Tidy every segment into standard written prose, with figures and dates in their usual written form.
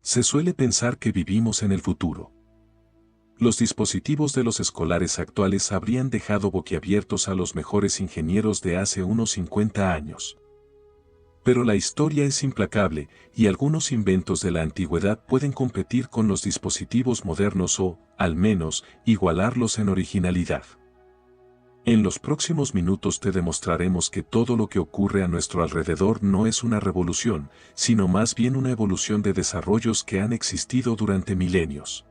Se suele pensar que vivimos en el futuro. Los dispositivos de los escolares actuales habrían dejado boquiabiertos a los mejores ingenieros de hace unos 50 años. Pero la historia es implacable, y algunos inventos de la antigüedad pueden competir con los dispositivos modernos o, al menos, igualarlos en originalidad. En los próximos minutos te demostraremos que todo lo que ocurre a nuestro alrededor no es una revolución, sino más bien una evolución de desarrollos que han existido durante milenios.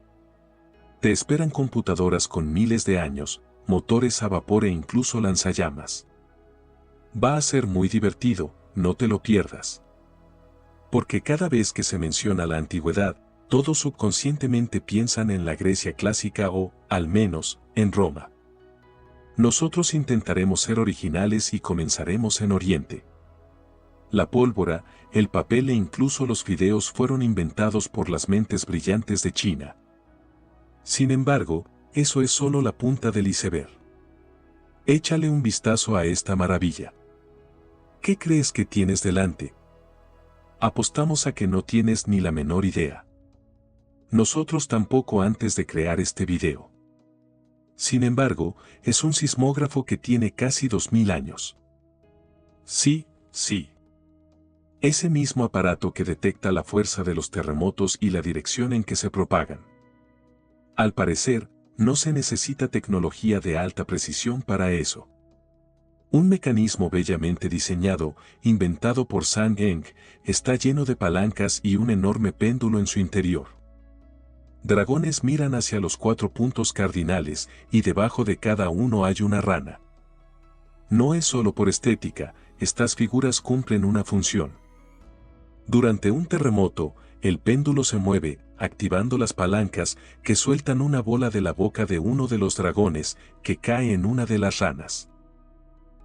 Te esperan computadoras con miles de años, motores a vapor e incluso lanzallamas. Va a ser muy divertido, no te lo pierdas. Porque cada vez que se menciona la antigüedad, todos subconscientemente piensan en la Grecia clásica o, al menos, en Roma. Nosotros intentaremos ser originales y comenzaremos en Oriente. La pólvora, el papel e incluso los fideos fueron inventados por las mentes brillantes de China. Sin embargo, eso es solo la punta del iceberg. Échale un vistazo a esta maravilla. ¿Qué crees que tienes delante? Apostamos a que no tienes ni la menor idea. Nosotros tampoco antes de crear este video. Sin embargo, es un sismógrafo que tiene casi 2000 años. Sí, sí. Ese mismo aparato que detecta la fuerza de los terremotos y la dirección en que se propagan. Al parecer, no se necesita tecnología de alta precisión para eso. Un mecanismo bellamente diseñado, inventado por Sang Eng, está lleno de palancas y un enorme péndulo en su interior. Dragones miran hacia los 4 puntos cardinales y debajo de cada uno hay una rana. No es solo por estética, estas figuras cumplen una función. Durante un terremoto, el péndulo se mueve, activando las palancas que sueltan una bola de la boca de uno de los dragones que cae en una de las ranas.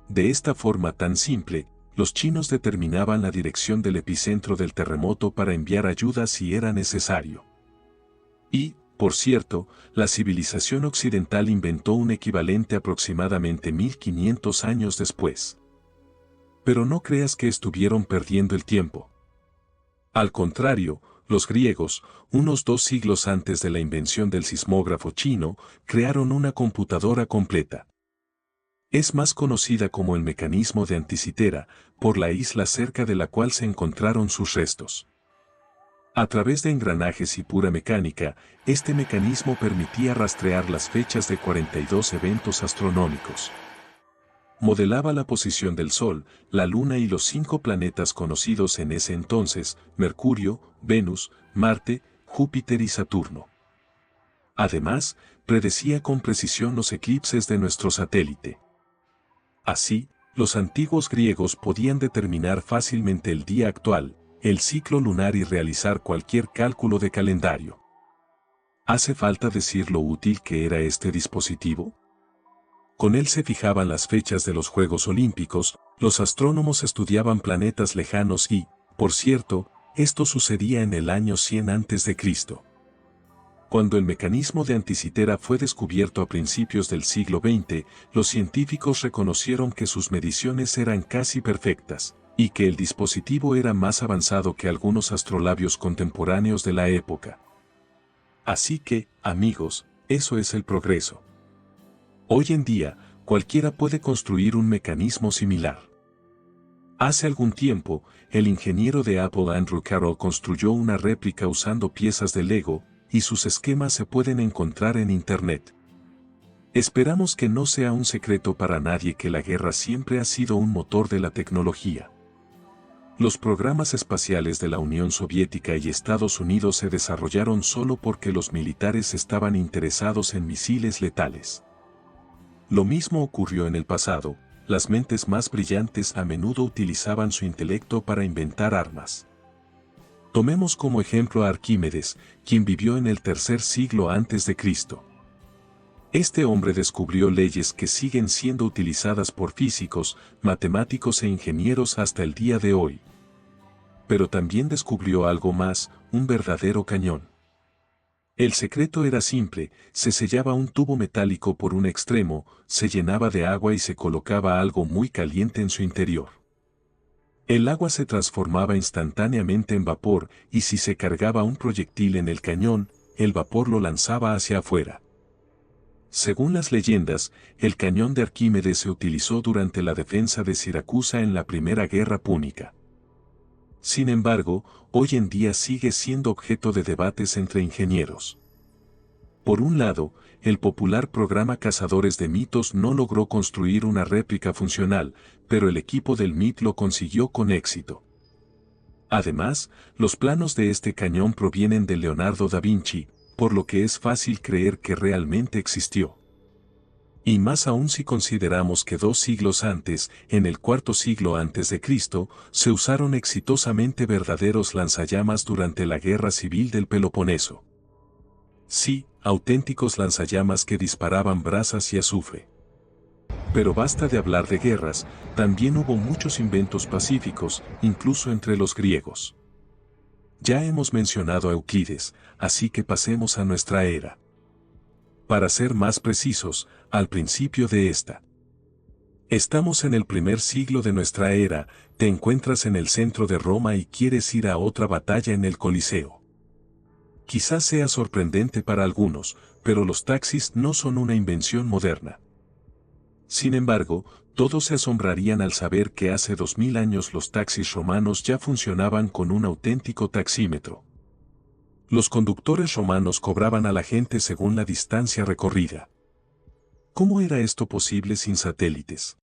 De esta forma tan simple, los chinos determinaban la dirección del epicentro del terremoto para enviar ayuda si era necesario. Y, por cierto, la civilización occidental inventó un equivalente aproximadamente 1500 años después. Pero no creas que estuvieron perdiendo el tiempo. Al contrario, los griegos, unos 2 siglos antes de la invención del sismógrafo chino, crearon una computadora completa. Es más conocida como el mecanismo de Anticitera, por la isla cerca de la cual se encontraron sus restos. A través de engranajes y pura mecánica, este mecanismo permitía rastrear las fechas de 42 eventos astronómicos. Modelaba la posición del Sol, la Luna y los 5 planetas conocidos en ese entonces, Mercurio, Venus, Marte, Júpiter y Saturno. Además, predecía con precisión los eclipses de nuestro satélite. Así, los antiguos griegos podían determinar fácilmente el día actual, el ciclo lunar y realizar cualquier cálculo de calendario. ¿Hace falta decir lo útil que era este dispositivo? Con él se fijaban las fechas de los Juegos Olímpicos, los astrónomos estudiaban planetas lejanos y, por cierto, esto sucedía en el año 100 a.C. Cuando el mecanismo de Anticitera fue descubierto a principios del siglo XX, los científicos reconocieron que sus mediciones eran casi perfectas, y que el dispositivo era más avanzado que algunos astrolabios contemporáneos de la época. Así que, amigos, eso es el progreso. Hoy en día, cualquiera puede construir un mecanismo similar. Hace algún tiempo, el ingeniero de Apple Andrew Carroll construyó una réplica usando piezas de Lego, y sus esquemas se pueden encontrar en Internet. Esperamos que no sea un secreto para nadie que la guerra siempre ha sido un motor de la tecnología. Los programas espaciales de la Unión Soviética y Estados Unidos se desarrollaron solo porque los militares estaban interesados en misiles letales. Lo mismo ocurrió en el pasado, las mentes más brillantes a menudo utilizaban su intelecto para inventar armas. Tomemos como ejemplo a Arquímedes, quien vivió en el tercer siglo antes de Cristo. Este hombre descubrió leyes que siguen siendo utilizadas por físicos, matemáticos e ingenieros hasta el día de hoy. Pero también descubrió algo más, un verdadero cañón. El secreto era simple, se sellaba un tubo metálico por un extremo, se llenaba de agua y se colocaba algo muy caliente en su interior. El agua se transformaba instantáneamente en vapor y si se cargaba un proyectil en el cañón, el vapor lo lanzaba hacia afuera. Según las leyendas, el cañón de Arquímedes se utilizó durante la defensa de Siracusa en la Primera Guerra Púnica. Sin embargo, hoy en día sigue siendo objeto de debates entre ingenieros. Por un lado, el popular programa Cazadores de Mitos no logró construir una réplica funcional, pero el equipo del MIT lo consiguió con éxito. Además, los planos de este cañón provienen de Leonardo da Vinci, por lo que es fácil creer que realmente existió. Y más aún si consideramos que 2 siglos antes, en el cuarto siglo antes de Cristo, se usaron exitosamente verdaderos lanzallamas durante la Guerra Civil del Peloponeso. Sí, auténticos lanzallamas que disparaban brasas y azufre. Pero basta de hablar de guerras, también hubo muchos inventos pacíficos, incluso entre los griegos. Ya hemos mencionado a Euclides, así que pasemos a nuestra era. Para ser más precisos, al principio de esta. Estamos en el primer siglo de nuestra era, te encuentras en el centro de Roma y quieres ir a otra batalla en el Coliseo. Quizás sea sorprendente para algunos, pero los taxis no son una invención moderna. Sin embargo, todos se asombrarían al saber que hace 2000 años los taxis romanos ya funcionaban con un auténtico taxímetro. Los conductores romanos cobraban a la gente según la distancia recorrida. ¿Cómo era esto posible sin satélites?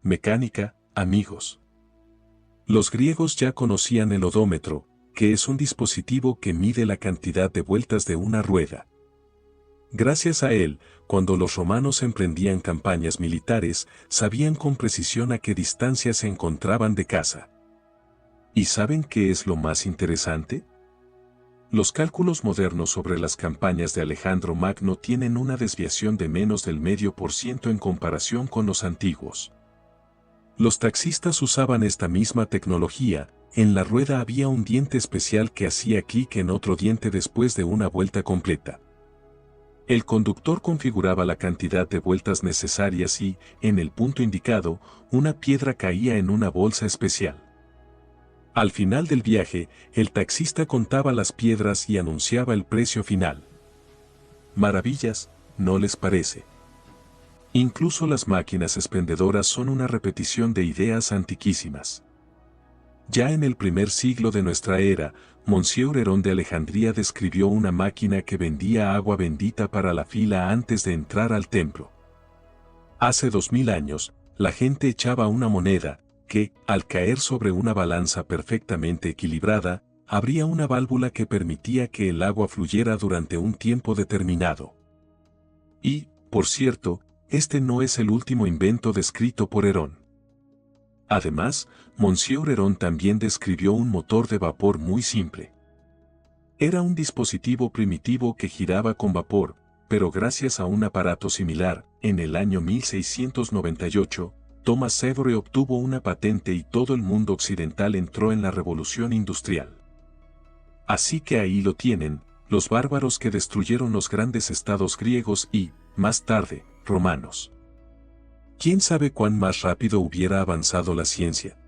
Mecánica, amigos. Los griegos ya conocían el odómetro, que es un dispositivo que mide la cantidad de vueltas de una rueda. Gracias a él, cuando los romanos emprendían campañas militares, sabían con precisión a qué distancia se encontraban de casa. ¿Y saben qué es lo más interesante? Los cálculos modernos sobre las campañas de Alejandro Magno tienen una desviación de menos del 0,5% en comparación con los antiguos. Los taxistas usaban esta misma tecnología, en la rueda había un diente especial que hacía clic en otro diente después de una vuelta completa. El conductor configuraba la cantidad de vueltas necesarias y, en el punto indicado, una piedra caía en una bolsa especial. Al final del viaje, el taxista contaba las piedras y anunciaba el precio final. Maravillas, ¿no les parece? Incluso las máquinas expendedoras son una repetición de ideas antiquísimas. Ya en el primer siglo de nuestra era, Monsieur Herón de Alejandría describió una máquina que vendía agua bendita para la fila antes de entrar al templo. Hace 2000 años, la gente echaba una moneda, que, al caer sobre una balanza perfectamente equilibrada, abría una válvula que permitía que el agua fluyera durante un tiempo determinado. Y, por cierto, este no es el último invento descrito por Herón. Además, Monsieur Herón también describió un motor de vapor muy simple. Era un dispositivo primitivo que giraba con vapor, pero gracias a un aparato similar, en el año 1698, Thomas Savery obtuvo una patente y todo el mundo occidental entró en la revolución industrial. Así que ahí lo tienen, los bárbaros que destruyeron los grandes estados griegos y, más tarde, romanos. ¿Quién sabe cuán más rápido hubiera avanzado la ciencia?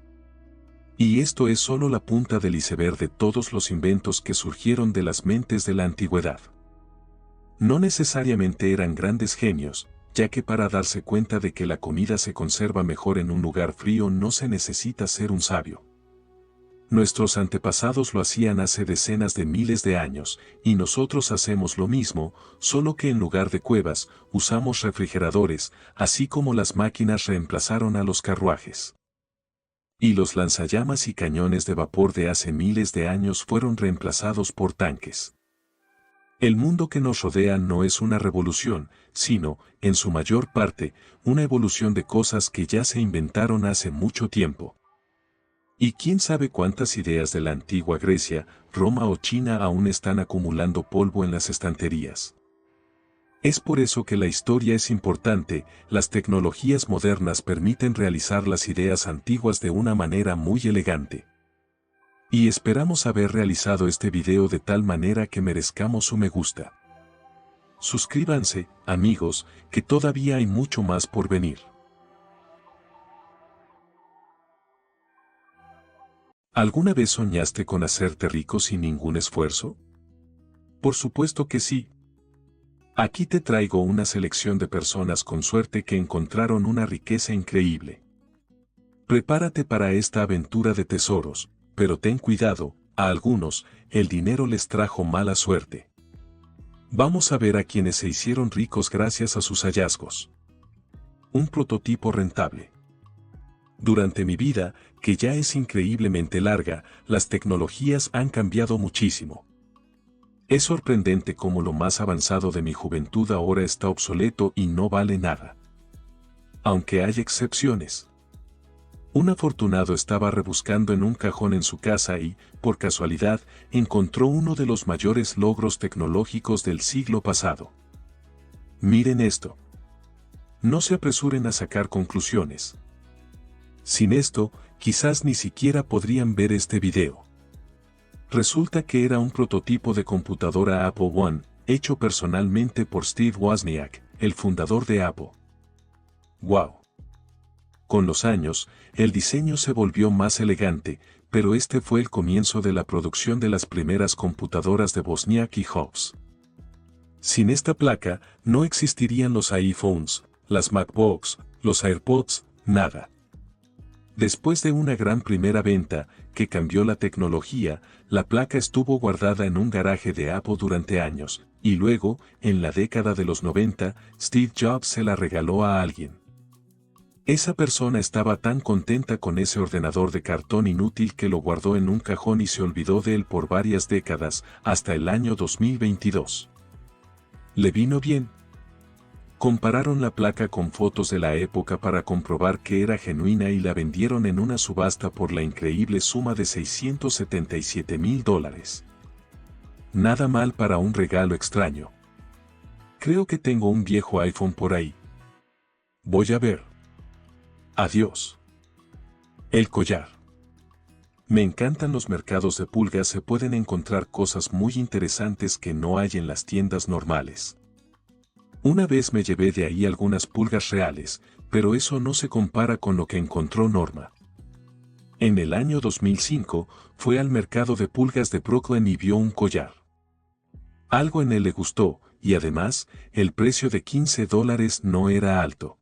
Y esto es solo la punta del iceberg de todos los inventos que surgieron de las mentes de la antigüedad. No necesariamente eran grandes genios, ya que para darse cuenta de que la comida se conserva mejor en un lugar frío no se necesita ser un sabio. Nuestros antepasados lo hacían hace decenas de miles de años, y nosotros hacemos lo mismo, solo que en lugar de cuevas, usamos refrigeradores, así como las máquinas reemplazaron a los carruajes. Y los lanzallamas y cañones de vapor de hace miles de años fueron reemplazados por tanques. El mundo que nos rodea no es una revolución, sino, en su mayor parte, una evolución de cosas que ya se inventaron hace mucho tiempo. Y quién sabe cuántas ideas de la antigua Grecia, Roma o China aún están acumulando polvo en las estanterías. Es por eso que la historia es importante, las tecnologías modernas permiten realizar las ideas antiguas de una manera muy elegante. Y esperamos haber realizado este video de tal manera que merezcamos su me gusta. Suscríbanse, amigos, que todavía hay mucho más por venir. ¿Alguna vez soñaste con hacerte rico sin ningún esfuerzo? Por supuesto que sí. Aquí te traigo una selección de personas con suerte que encontraron una riqueza increíble. Prepárate para esta aventura de tesoros, pero ten cuidado, a algunos, el dinero les trajo mala suerte. Vamos a ver a quienes se hicieron ricos gracias a sus hallazgos. Un prototipo rentable. Durante mi vida, que ya es increíblemente larga, las tecnologías han cambiado muchísimo. Es sorprendente cómo lo más avanzado de mi juventud ahora está obsoleto y no vale nada. Aunque hay excepciones. Un afortunado estaba rebuscando en un cajón en su casa y, por casualidad, encontró uno de los mayores logros tecnológicos del siglo pasado. Miren esto. No se apresuren a sacar conclusiones. Sin esto, quizás ni siquiera podrían ver este video. Resulta que era un prototipo de computadora Apple I, hecho personalmente por Steve Wozniak, el fundador de Apple. ¡Wow! Con los años, el diseño se volvió más elegante, pero este fue el comienzo de la producción de las primeras computadoras de Wozniak y Hobbs. Sin esta placa, no existirían los iPhones, las MacBooks, los AirPods, nada. Después de una gran primera venta, que cambió la tecnología, la placa estuvo guardada en un garaje de Apple durante años, y luego, en la década de los 90, Steve Jobs se la regaló a alguien. Esa persona estaba tan contenta con ese ordenador de cartón inútil que lo guardó en un cajón y se olvidó de él por varias décadas, hasta el año 2022. ¿Le vino bien? Compararon la placa con fotos de la época para comprobar que era genuina y la vendieron en una subasta por la increíble suma de $677,000. Nada mal para un regalo extraño. Creo que tengo un viejo iPhone por ahí. Voy a ver. Adiós. El collar. Me encantan los mercados de pulgas, se pueden encontrar cosas muy interesantes que no hay en las tiendas normales. Una vez me llevé de ahí algunas pulgas reales, pero eso no se compara con lo que encontró Norma. En el año 2005, fue al mercado de pulgas de Brooklyn y vio un collar. Algo en él le gustó, y además, el precio de $15 no era alto.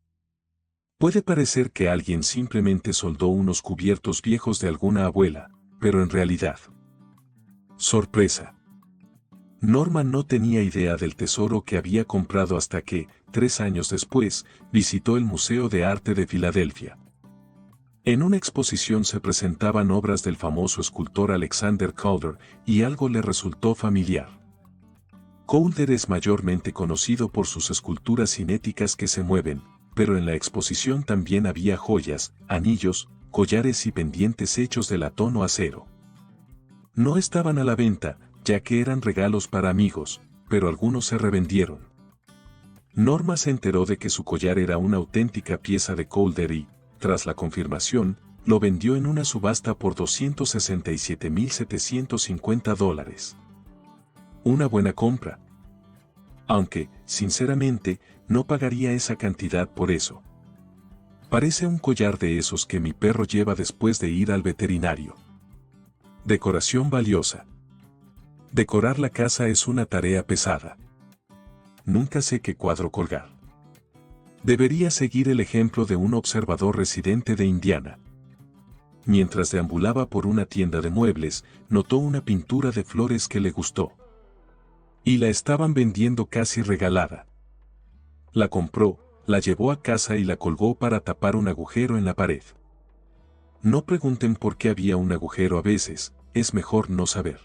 Puede parecer que alguien simplemente soldó unos cubiertos viejos de alguna abuela, pero en realidad. Sorpresa. Norma no tenía idea del tesoro que había comprado hasta que, 3 años después, visitó el Museo de Arte de Filadelfia. En una exposición se presentaban obras del famoso escultor Alexander Calder, y algo le resultó familiar. Calder es mayormente conocido por sus esculturas cinéticas que se mueven, pero en la exposición también había joyas, anillos, collares y pendientes hechos de latón o acero. No estaban a la venta, ya que eran regalos para amigos, pero algunos se revendieron. Norma se enteró de que su collar era una auténtica pieza de Calder y, tras la confirmación, lo vendió en una subasta por $267,750. Una buena compra. Aunque, sinceramente, no pagaría esa cantidad por eso. Parece un collar de esos que mi perro lleva después de ir al veterinario. Decoración valiosa. Decorar la casa es una tarea pesada. Nunca sé qué cuadro colgar. Debería seguir el ejemplo de un observador residente de Indiana. Mientras deambulaba por una tienda de muebles, notó una pintura de flores que le gustó. Y la estaban vendiendo casi regalada. La compró, la llevó a casa y la colgó para tapar un agujero en la pared. No pregunten por qué había un agujero a veces, es mejor no saber.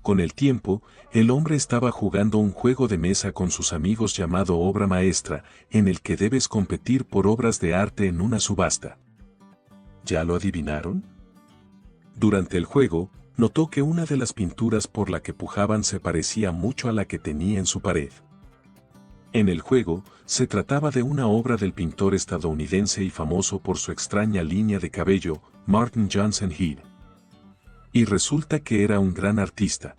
Con el tiempo, el hombre estaba jugando un juego de mesa con sus amigos llamado Obra Maestra, en el que debes competir por obras de arte en una subasta. ¿Ya lo adivinaron? Durante el juego, notó que una de las pinturas por la que pujaban se parecía mucho a la que tenía en su pared. En el juego, se trataba de una obra del pintor estadounidense y famoso por su extraña línea de cabello, Martin Johnson Head. Y resulta que era un gran artista.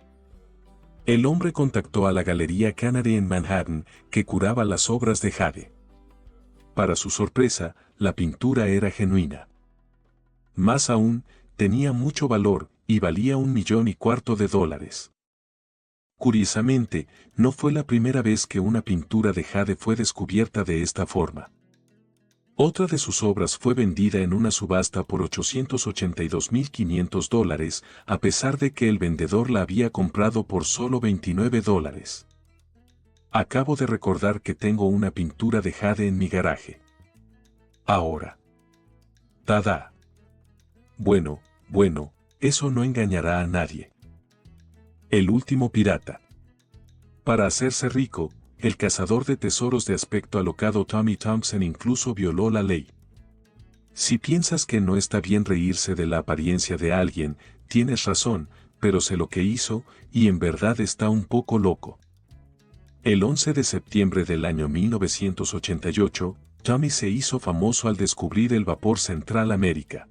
El hombre contactó a la Galería Canary en Manhattan, que curaba las obras de Jade. Para su sorpresa, la pintura era genuina. Más aún, tenía mucho valor y valía $1,250,000. Curiosamente, no fue la primera vez que una pintura de jade fue descubierta de esta forma. Otra de sus obras fue vendida en una subasta por $882,500, a pesar de que el vendedor la había comprado por solo $29. Acabo de recordar que tengo una pintura de jade en mi garaje. Ahora. ¡Tada! Bueno, eso no engañará a nadie. El último pirata. Para hacerse rico, el cazador de tesoros de aspecto alocado Tommy Thompson incluso violó la ley. Si piensas que no está bien reírse de la apariencia de alguien, tienes razón, pero sé lo que hizo, y en verdad está un poco loco. El 11 de septiembre del año 1988, Tommy se hizo famoso al descubrir el vapor Central América.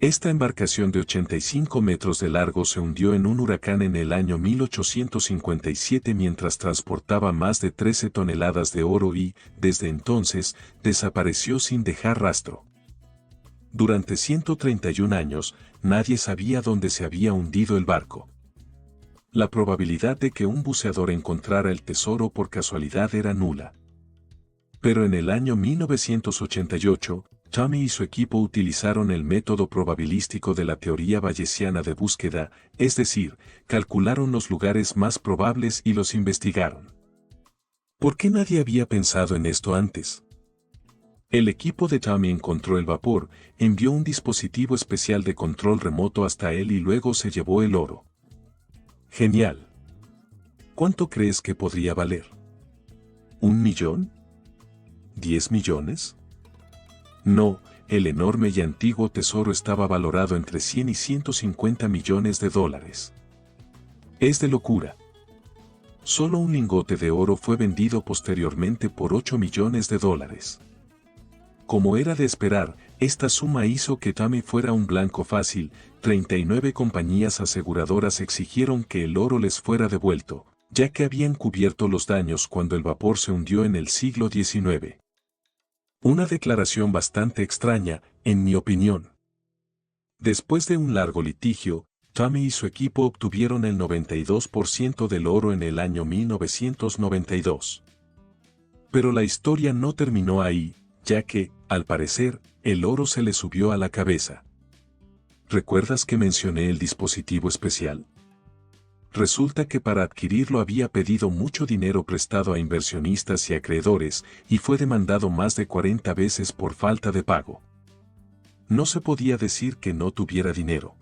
Esta embarcación de 85 metros de largo se hundió en un huracán en el año 1857 mientras transportaba más de 13 toneladas de oro y, desde entonces, desapareció sin dejar rastro. Durante 131 años, nadie sabía dónde se había hundido el barco. La probabilidad de que un buceador encontrara el tesoro por casualidad era nula. Pero en el año 1988, Tommy y su equipo utilizaron el método probabilístico de la teoría bayesiana de búsqueda, es decir, calcularon los lugares más probables y los investigaron. ¿Por qué nadie había pensado en esto antes? El equipo de Tommy encontró el vapor, envió un dispositivo especial de control remoto hasta él y luego se llevó el oro. Genial. ¿Cuánto crees que podría valer? ¿1 millón? ¿10 millones? No, el enorme y antiguo tesoro estaba valorado entre 100 y 150 millones de dólares. Es de locura. Solo un lingote de oro fue vendido posteriormente por 8 millones de dólares. Como era de esperar, esta suma hizo que Tommy fuera un blanco fácil. 39 compañías aseguradoras exigieron que el oro les fuera devuelto, ya que habían cubierto los daños cuando el vapor se hundió en el siglo XIX. Una declaración bastante extraña, en mi opinión. Después de un largo litigio, Tommy y su equipo obtuvieron el 92% del oro en el año 1992. Pero la historia no terminó ahí, ya que, al parecer, el oro se le subió a la cabeza. ¿Recuerdas que mencioné el dispositivo especial? Resulta que para adquirirlo había pedido mucho dinero prestado a inversionistas y acreedores, y fue demandado más de 40 veces por falta de pago. No se podía decir que no tuviera dinero.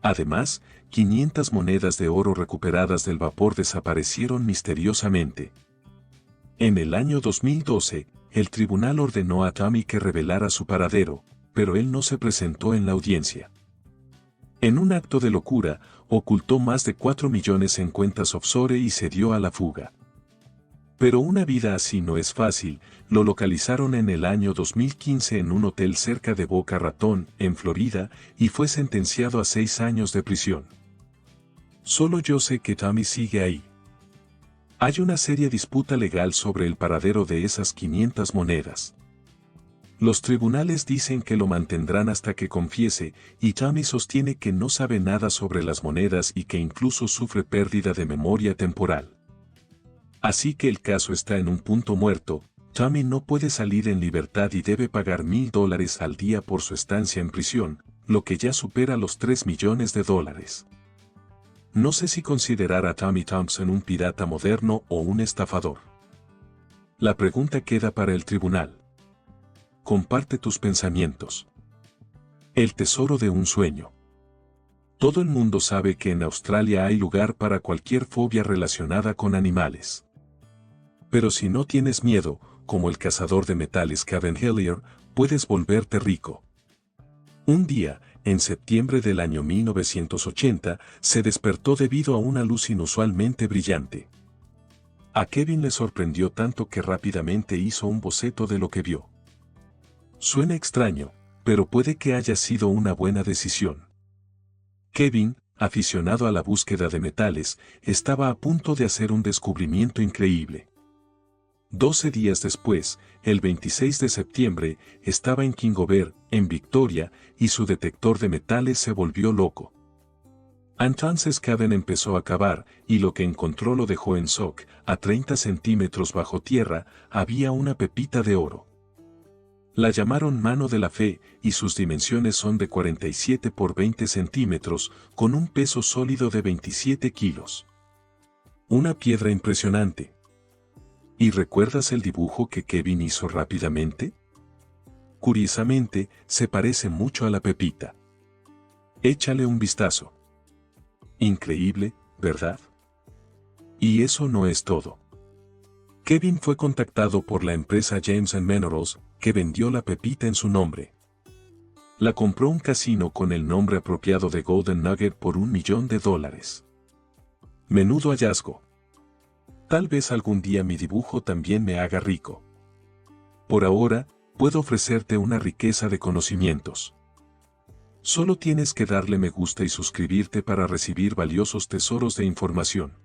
Además, 500 monedas de oro recuperadas del vapor desaparecieron misteriosamente. En el año 2012, el tribunal ordenó a Tommy que revelara su paradero, pero él no se presentó en la audiencia. En un acto de locura, ocultó más de 4 millones en cuentas offshore y se dio a la fuga. Pero una vida así no es fácil. Lo localizaron en el año 2015 en un hotel cerca de Boca Ratón, en Florida, y fue sentenciado a 6 años de prisión. Solo yo sé que Tommy sigue ahí. Hay una seria disputa legal sobre el paradero de esas 500 monedas. Los tribunales dicen que lo mantendrán hasta que confiese, y Tommy sostiene que no sabe nada sobre las monedas y que incluso sufre pérdida de memoria temporal. Así que el caso está en un punto muerto. Tommy no puede salir en libertad y debe pagar $1,000 al día por su estancia en prisión, lo que ya supera los 3 millones de dólares. No sé si considerar a Tommy Thompson un pirata moderno o un estafador. La pregunta queda para el tribunal. Comparte tus pensamientos. El tesoro de un sueño. Todo el mundo sabe que en Australia hay lugar para cualquier fobia relacionada con animales. Pero si no tienes miedo, como el cazador de metales Kevin Hillier, puedes volverte rico. Un día, en septiembre del año 1980, se despertó debido a una luz inusualmente brillante. A Kevin le sorprendió tanto que rápidamente hizo un boceto de lo que vio. Suena extraño, pero puede que haya sido una buena decisión. Kevin, aficionado a la búsqueda de metales, estaba a punto de hacer un descubrimiento increíble. 12 días después, el 26 de septiembre, estaba en Kingover, en Victoria, y su detector de metales se volvió loco. Entonces Caven empezó a cavar, y lo que encontró lo dejó en shock. A 30 centímetros bajo tierra, había una pepita de oro. La llamaron mano de la fe, y sus dimensiones son de 47 por 20 centímetros, con un peso sólido de 27 kilos. Una piedra impresionante. ¿Y recuerdas el dibujo que Kevin hizo rápidamente? Curiosamente, se parece mucho a la pepita. Échale un vistazo. Increíble, ¿verdad? Y eso no es todo. Kevin fue contactado por la empresa James & Minerals, que vendió la pepita en su nombre. La compró un casino con el nombre apropiado de Golden Nugget por $1 millón. Menudo hallazgo. Tal vez algún día mi dibujo también me haga rico. Por ahora, puedo ofrecerte una riqueza de conocimientos. Solo tienes que darle me gusta y suscribirte para recibir valiosos tesoros de información.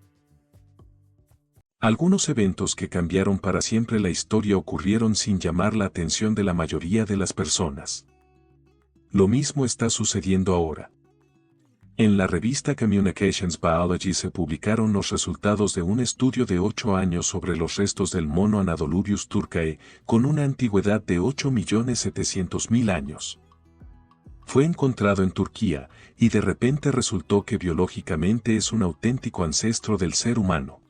Algunos eventos que cambiaron para siempre la historia ocurrieron sin llamar la atención de la mayoría de las personas. Lo mismo está sucediendo ahora. En la revista Communications Biology se publicaron los resultados de un estudio de 8 años sobre los restos del mono Anadolubius turcae, con una antigüedad de 8.700.000 años. Fue encontrado en Turquía, y de repente resultó que biológicamente es un auténtico ancestro del ser humano.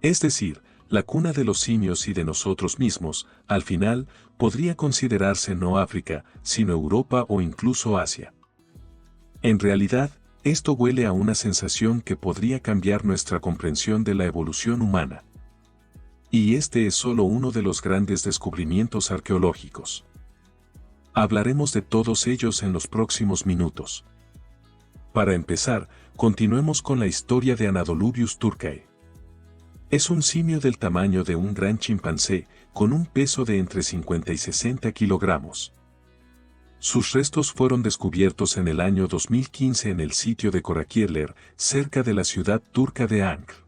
Es decir, la cuna de los simios y de nosotros mismos, al final, podría considerarse no África, sino Europa o incluso Asia. En realidad, esto huele a una sensación que podría cambiar nuestra comprensión de la evolución humana. Y este es solo uno de los grandes descubrimientos arqueológicos. Hablaremos de todos ellos en los próximos minutos. Para empezar, continuemos con la historia de Anadolubius turcae. Es un simio del tamaño de un gran chimpancé, con un peso de entre 50 y 60 kilogramos. Sus restos fueron descubiertos en el año 2015 en el sitio de Korakierler, cerca de la ciudad turca de Ankara.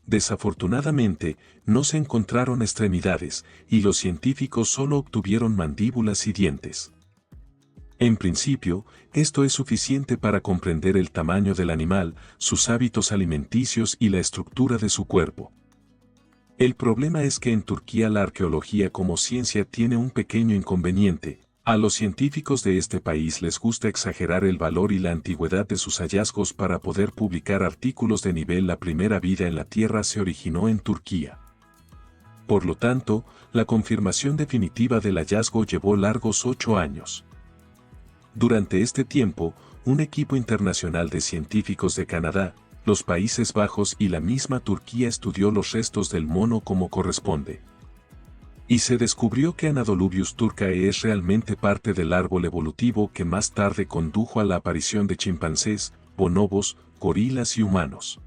Desafortunadamente, no se encontraron extremidades, y los científicos solo obtuvieron mandíbulas y dientes. En principio, esto es suficiente para comprender el tamaño del animal, sus hábitos alimenticios y la estructura de su cuerpo. El problema es que en Turquía la arqueología como ciencia tiene un pequeño inconveniente. A los científicos de este país les gusta exagerar el valor y la antigüedad de sus hallazgos para poder publicar artículos de nivel. La primera vida en la Tierra se originó en Turquía. Por lo tanto, la confirmación definitiva del hallazgo llevó largos 8 años. Durante este tiempo, un equipo internacional de científicos de Canadá, los Países Bajos y la misma Turquía estudió los restos del mono como corresponde. Y se descubrió que Anadolubius turcae es realmente parte del árbol evolutivo que más tarde condujo a la aparición de chimpancés, bonobos, gorilas y humanos.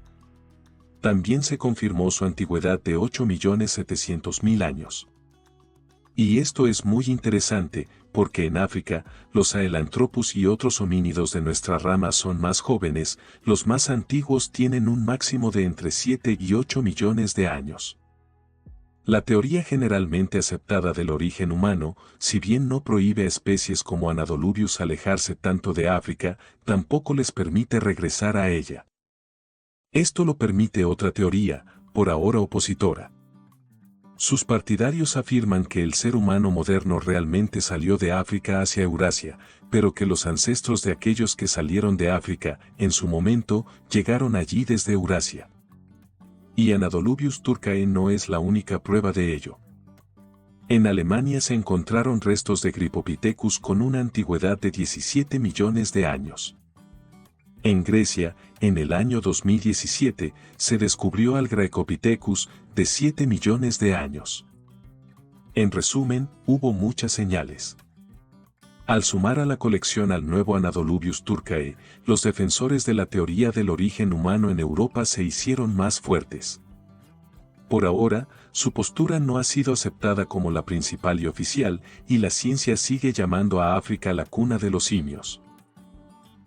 También se confirmó su antigüedad de 8.700.000 años. Y esto es muy interesante, porque en África, los Sahelanthropus y otros homínidos de nuestra rama son más jóvenes, los más antiguos tienen un máximo de entre 7 y 8 millones de años. La teoría generalmente aceptada del origen humano, si bien no prohíbe a especies como Anadolubius alejarse tanto de África, tampoco les permite regresar a ella. Esto lo permite otra teoría, por ahora opositora. Sus partidarios afirman que el ser humano moderno realmente salió de África hacia Eurasia, pero que los ancestros de aquellos que salieron de África, en su momento, llegaron allí desde Eurasia. Y Anadolubius turcae no es la única prueba de ello. En Alemania se encontraron restos de Grypopithecus con una antigüedad de 17 millones de años. En Grecia, en el año 2017, se descubrió al Grypopithecus de 7 millones de años. En resumen, hubo muchas señales. Al sumar a la colección al nuevo Anadolubius turcae, los defensores de la teoría del origen humano en Europa se hicieron más fuertes. Por ahora, su postura no ha sido aceptada como la principal y oficial, y la ciencia sigue llamando a África la cuna de los simios.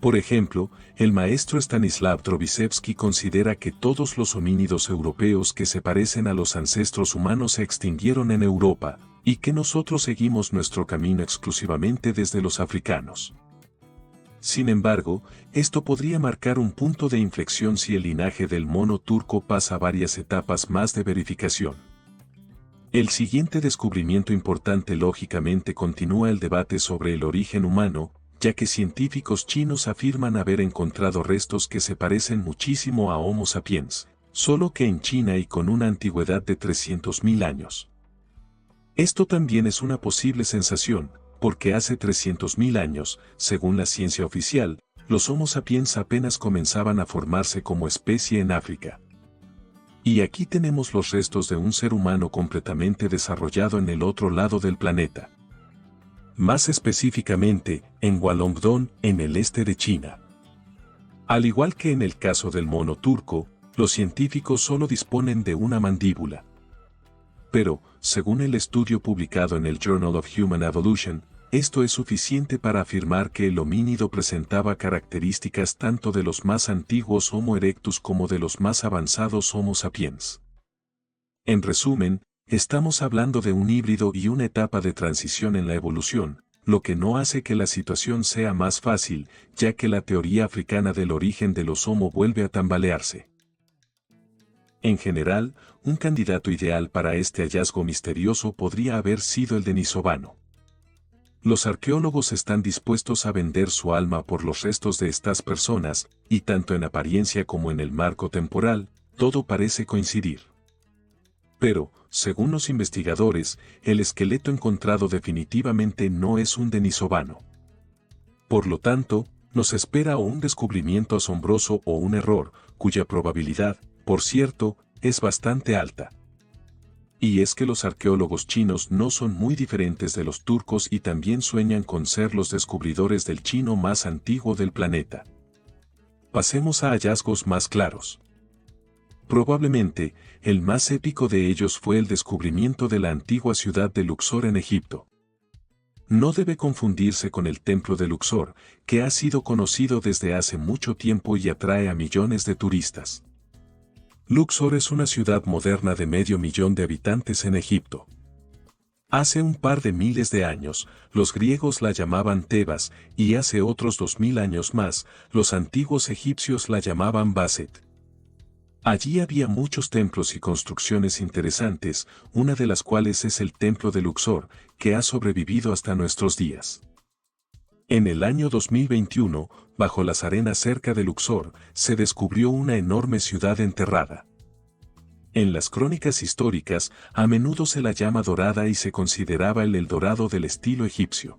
Por ejemplo, el maestro Stanislav Trobishevsky considera que todos los homínidos europeos que se parecen a los ancestros humanos se extinguieron en Europa, y que nosotros seguimos nuestro camino exclusivamente desde los africanos. Sin embargo, esto podría marcar un punto de inflexión si el linaje del mono turco pasa varias etapas más de verificación. El siguiente descubrimiento importante lógicamente continúa el debate sobre el origen humano, ya que científicos chinos afirman haber encontrado restos que se parecen muchísimo a Homo sapiens, solo que en China y con una antigüedad de 300.000 años. Esto también es una posible sensación, porque hace 300.000 años, según la ciencia oficial, los Homo sapiens apenas comenzaban a formarse como especie en África. Y aquí tenemos los restos de un ser humano completamente desarrollado en el otro lado del planeta. Más específicamente, en Guangdong, en el este de China. Al igual que en el caso del mono turco, los científicos solo disponen de una mandíbula. Pero, según el estudio publicado en el Journal of Human Evolution, esto es suficiente para afirmar que el homínido presentaba características tanto de los más antiguos Homo erectus como de los más avanzados Homo sapiens. En resumen, estamos hablando de un híbrido y una etapa de transición en la evolución, lo que no hace que la situación sea más fácil, ya que la teoría africana del origen de los Homo vuelve a tambalearse. En general, un candidato ideal para este hallazgo misterioso podría haber sido el denisovano. Los arqueólogos están dispuestos a vender su alma por los restos de estas personas, y tanto en apariencia como en el marco temporal, todo parece coincidir. Pero, según los investigadores, el esqueleto encontrado definitivamente no es un denisovano. Por lo tanto, nos espera o un descubrimiento asombroso o un error, cuya probabilidad, por cierto, es bastante alta. Y es que los arqueólogos chinos no son muy diferentes de los turcos y también sueñan con ser los descubridores del chino más antiguo del planeta. Pasemos a hallazgos más claros. Probablemente, el más épico de ellos fue el descubrimiento de la antigua ciudad de Luxor en Egipto. No debe confundirse con el templo de Luxor, que ha sido conocido desde hace mucho tiempo y atrae a millones de turistas. Luxor es una ciudad moderna de 500.000 de habitantes en Egipto. Hace un par de miles de años, los griegos la llamaban Tebas, y hace otros 2000 años más, los antiguos egipcios la llamaban Baset. Allí había muchos templos y construcciones interesantes, una de las cuales es el templo de Luxor, que ha sobrevivido hasta nuestros días. En el año 2021, bajo las arenas cerca de Luxor, se descubrió una enorme ciudad enterrada. En las crónicas históricas, a menudo se la llama dorada y se consideraba el Eldorado del estilo egipcio.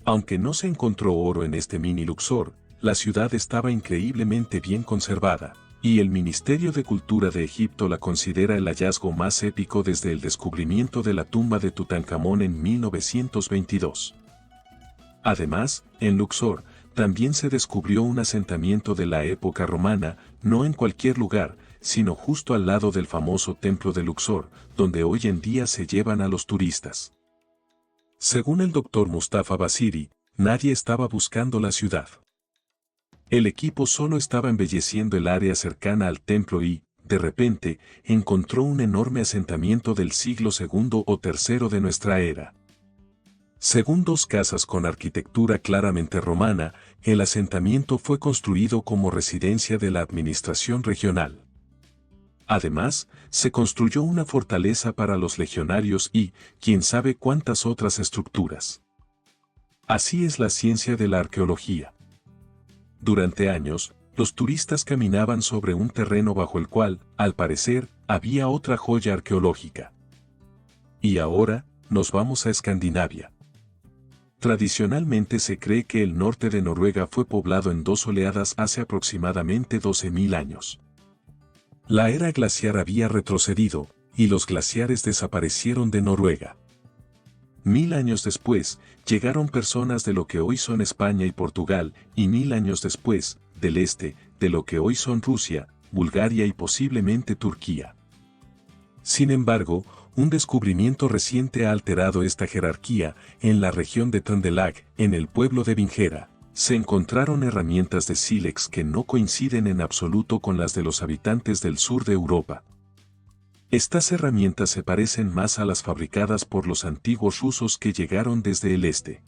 Aunque no se encontró oro en este mini Luxor, la ciudad estaba increíblemente bien conservada, y el Ministerio de Cultura de Egipto la considera el hallazgo más épico desde el descubrimiento de la tumba de Tutankamón en 1922. Además, en Luxor, también se descubrió un asentamiento de la época romana, no en cualquier lugar, sino justo al lado del famoso templo de Luxor, donde hoy en día se llevan a los turistas. Según el Dr. Mustafa Basiri, nadie estaba buscando la ciudad. El equipo solo estaba embelleciendo el área cercana al templo y, de repente, encontró un enorme asentamiento del siglo II o III de nuestra era. Según dos casas con arquitectura claramente romana, el asentamiento fue construido como residencia de la administración regional. Además, se construyó una fortaleza para los legionarios y, quién sabe cuántas otras estructuras. Así es la ciencia de la arqueología. Durante años, los turistas caminaban sobre un terreno bajo el cual, al parecer, había otra joya arqueológica. Y ahora, nos vamos a Escandinavia. Tradicionalmente se cree que el norte de Noruega fue poblado en 2 oleadas hace aproximadamente 12.000 años. La era glaciar había retrocedido, y los glaciares desaparecieron de Noruega. 1000 años después, llegaron personas de lo que hoy son España y Portugal, y 1000 años después, del este, de lo que hoy son Rusia, Bulgaria y posiblemente Turquía. Sin embargo, un descubrimiento reciente ha alterado esta jerarquía en la región de Trøndelag, en el pueblo de Vingera. Se encontraron herramientas de sílex que no coinciden en absoluto con las de los habitantes del sur de Europa. Estas herramientas se parecen más a las fabricadas por los antiguos rusos que llegaron desde el este.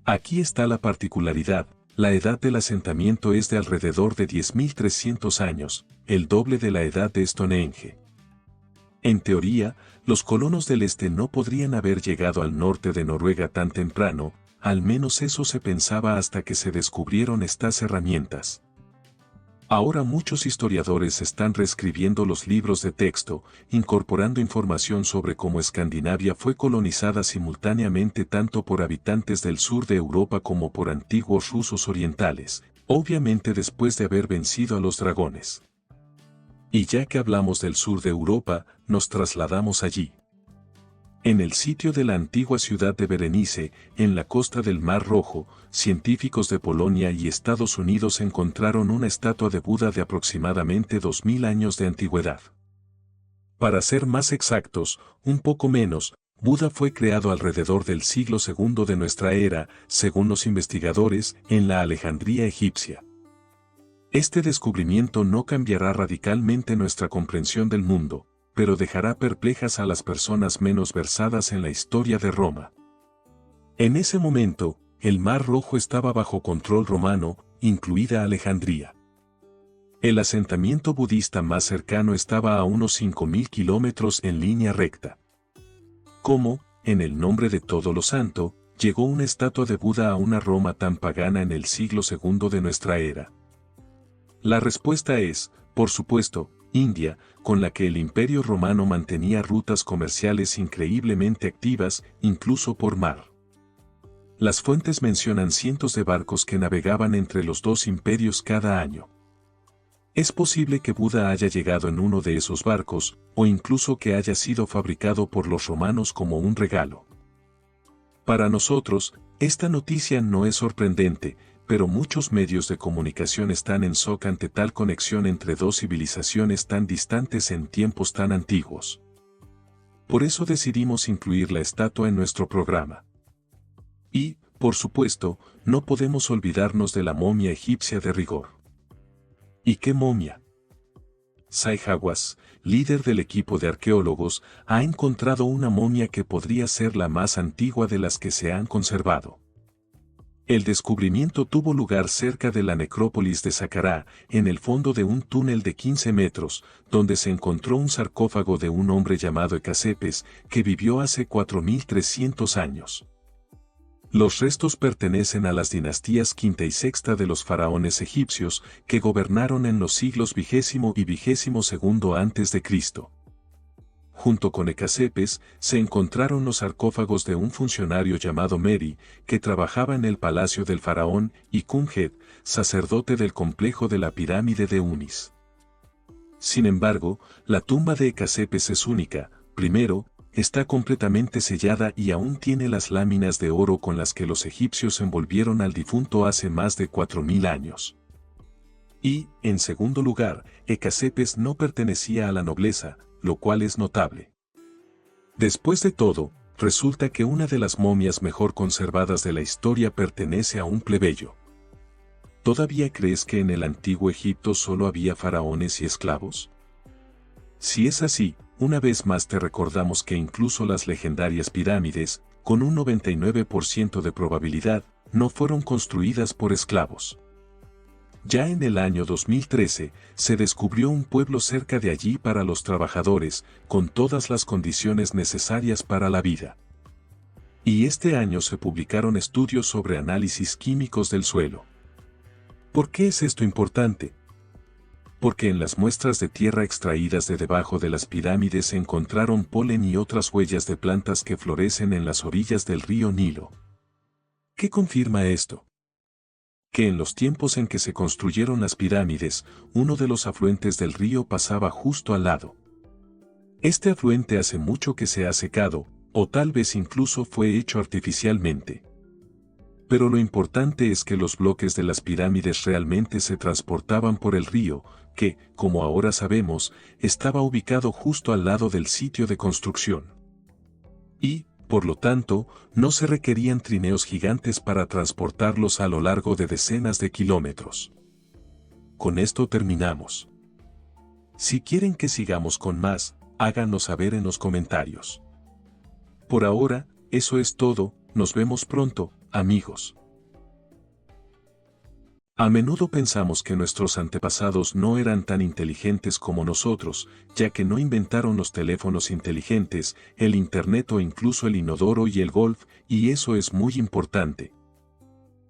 Aquí está la particularidad: la edad del asentamiento es de alrededor de 10.300 años, el doble de la edad de Stonehenge. En teoría, los colonos del este no podrían haber llegado al norte de Noruega tan temprano, al menos eso se pensaba hasta que se descubrieron estas herramientas. Ahora muchos historiadores están reescribiendo los libros de texto, incorporando información sobre cómo Escandinavia fue colonizada simultáneamente tanto por habitantes del sur de Europa como por antiguos rusos orientales, obviamente después de haber vencido a los dragones. Y ya que hablamos del sur de Europa, nos trasladamos allí. En el sitio de la antigua ciudad de Berenice, en la costa del Mar Rojo, científicos de Polonia y Estados Unidos encontraron una estatua de Buda de aproximadamente 2000 años de antigüedad. Para ser más exactos, un poco menos, Buda fue creado alrededor del siglo II de nuestra era, según los investigadores, en la Alejandría egipcia. Este descubrimiento no cambiará radicalmente nuestra comprensión del mundo, pero dejará perplejas a las personas menos versadas en la historia de Roma. En ese momento, el Mar Rojo estaba bajo control romano, incluida Alejandría. El asentamiento budista más cercano estaba a unos 5.000 kilómetros en línea recta. ¿Cómo, en el nombre de todo lo santo, llegó una estatua de Buda a una Roma tan pagana en el siglo II de nuestra era? La respuesta es, por supuesto, India, con la que el Imperio Romano mantenía rutas comerciales increíblemente activas, incluso por mar. Las fuentes mencionan cientos de barcos que navegaban entre los dos imperios cada año. Es posible que Buda haya llegado en uno de esos barcos, o incluso que haya sido fabricado por los romanos como un regalo. Para nosotros, esta noticia no es sorprendente, pero muchos medios de comunicación están en shock ante tal conexión entre dos civilizaciones tan distantes en tiempos tan antiguos. Por eso decidimos incluir la estatua en nuestro programa. Y, por supuesto, no podemos olvidarnos de la momia egipcia de rigor. ¿Y qué momia? Sai Hawass, líder del equipo de arqueólogos, ha encontrado una momia que podría ser la más antigua de las que se han conservado. El descubrimiento tuvo lugar cerca de la necrópolis de Saqqara, en el fondo de un túnel de 15 metros, donde se encontró un sarcófago de un hombre llamado Ecasepes, que vivió hace 4.300 años. Los restos pertenecen a las dinastías quinta y sexta de los faraones egipcios, que gobernaron en los siglos XX y XXII a.C. Junto con Ecasepes, se encontraron los sarcófagos de un funcionario llamado Meri, que trabajaba en el palacio del faraón, y Khumjet, sacerdote del complejo de la pirámide de Unis. Sin embargo, la tumba de Ecasepes es única. Primero, está completamente sellada y aún tiene las láminas de oro con las que los egipcios envolvieron al difunto hace más de 4.000 años. Y, en segundo lugar, Ecasepes no pertenecía a la nobleza, lo cual es notable. Después de todo, resulta que una de las momias mejor conservadas de la historia pertenece a un plebeyo. ¿Todavía crees que en el antiguo Egipto solo había faraones y esclavos? Si es así, una vez más te recordamos que incluso las legendarias pirámides, con un 99% de probabilidad, no fueron construidas por esclavos. Ya en el año 2013, se descubrió un pueblo cerca de allí para los trabajadores, con todas las condiciones necesarias para la vida. Y este año se publicaron estudios sobre análisis químicos del suelo. ¿Por qué es esto importante? Porque en las muestras de tierra extraídas de debajo de las pirámides se encontraron polen y otras huellas de plantas que florecen en las orillas del río Nilo. ¿Qué confirma esto? Que en los tiempos en que se construyeron las pirámides, uno de los afluentes del río pasaba justo al lado. Este afluente hace mucho que se ha secado, o tal vez incluso fue hecho artificialmente. Pero lo importante es que los bloques de las pirámides realmente se transportaban por el río, que, como ahora sabemos, estaba ubicado justo al lado del sitio de construcción. Y, Por lo tanto, no se requerían trineos gigantes para transportarlos a lo largo de decenas de kilómetros. Con esto terminamos. Si quieren que sigamos con más, háganos saber en los comentarios. Por ahora, eso es todo, nos vemos pronto, amigos. A menudo pensamos que nuestros antepasados no eran tan inteligentes como nosotros, ya que no inventaron los teléfonos inteligentes, el internet o incluso el inodoro y el golf, y eso es muy importante.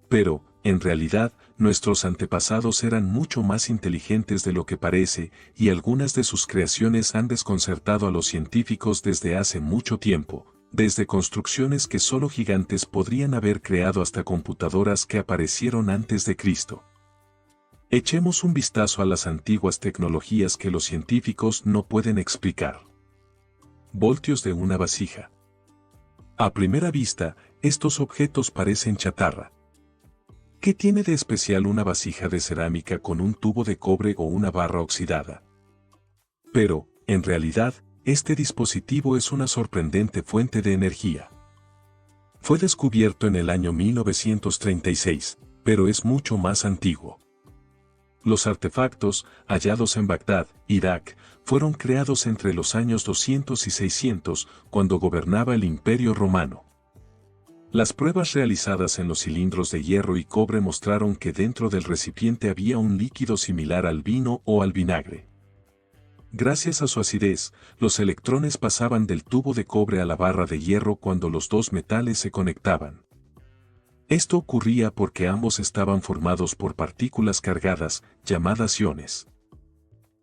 Pero, en realidad, nuestros antepasados eran mucho más inteligentes de lo que parece, y algunas de sus creaciones han desconcertado a los científicos desde hace mucho tiempo. Desde construcciones que solo gigantes podrían haber creado hasta computadoras que aparecieron antes de Cristo. Echemos un vistazo a las antiguas tecnologías que los científicos no pueden explicar. Voltios de una vasija. A primera vista, estos objetos parecen chatarra. ¿Qué tiene de especial una vasija de cerámica con un tubo de cobre o una barra oxidada? Pero, en realidad, este dispositivo es una sorprendente fuente de energía. Fue descubierto en el año 1936, pero es mucho más antiguo. Los artefactos, hallados en Bagdad, Irak, fueron creados entre los años 200 y 600, cuando gobernaba el Imperio Romano. Las pruebas realizadas en los cilindros de hierro y cobre mostraron que dentro del recipiente había un líquido similar al vino o al vinagre. Gracias a su acidez, los electrones pasaban del tubo de cobre a la barra de hierro cuando los dos metales se conectaban. Esto ocurría porque ambos estaban formados por partículas cargadas, llamadas iones.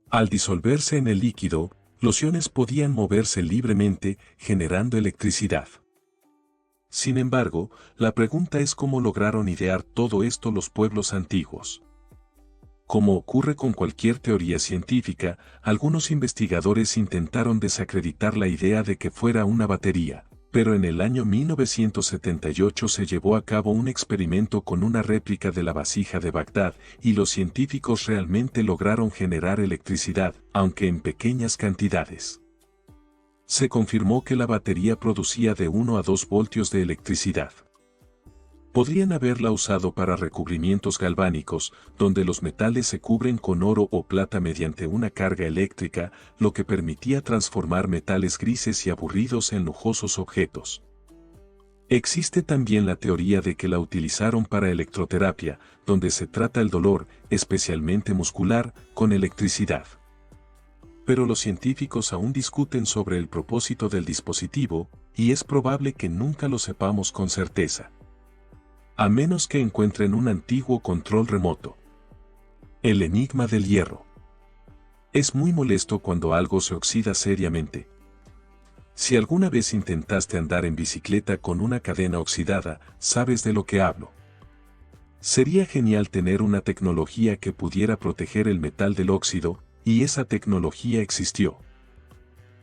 Al disolverse en el líquido, los iones podían moverse libremente, generando electricidad. Sin embargo, la pregunta es cómo lograron idear todo esto los pueblos antiguos. Como ocurre con cualquier teoría científica, algunos investigadores intentaron desacreditar la idea de que fuera una batería, pero en el año 1978 se llevó a cabo un experimento con una réplica de la vasija de Bagdad, y los científicos realmente lograron generar electricidad, aunque en pequeñas cantidades. Se confirmó que la batería producía de 1 a 2 voltios de electricidad. Podrían haberla usado para recubrimientos galvánicos, donde los metales se cubren con oro o plata mediante una carga eléctrica, lo que permitía transformar metales grises y aburridos en lujosos objetos. Existe también la teoría de que la utilizaron para electroterapia, donde se trata el dolor, especialmente muscular, con electricidad. Pero los científicos aún discuten sobre el propósito del dispositivo, y es probable que nunca lo sepamos con certeza. A menos que encuentren un antiguo control remoto. El enigma del hierro. Es muy molesto cuando algo se oxida seriamente. Si alguna vez intentaste andar en bicicleta con una cadena oxidada, sabes de lo que hablo. Sería genial tener una tecnología que pudiera proteger el metal del óxido, y esa tecnología existió.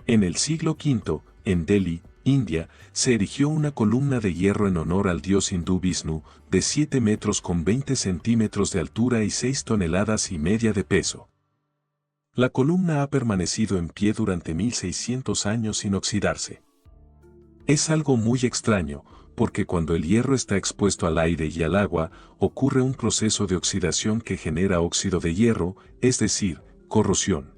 En el siglo V, en Delhi, India, se erigió una columna de hierro en honor al dios hindú Vishnu, de 7 metros con 20 centímetros de altura y 6 toneladas y media de peso. La columna ha permanecido en pie durante 1600 años sin oxidarse. Es algo muy extraño, porque cuando el hierro está expuesto al aire y al agua, ocurre un proceso de oxidación que genera óxido de hierro, es decir, corrosión.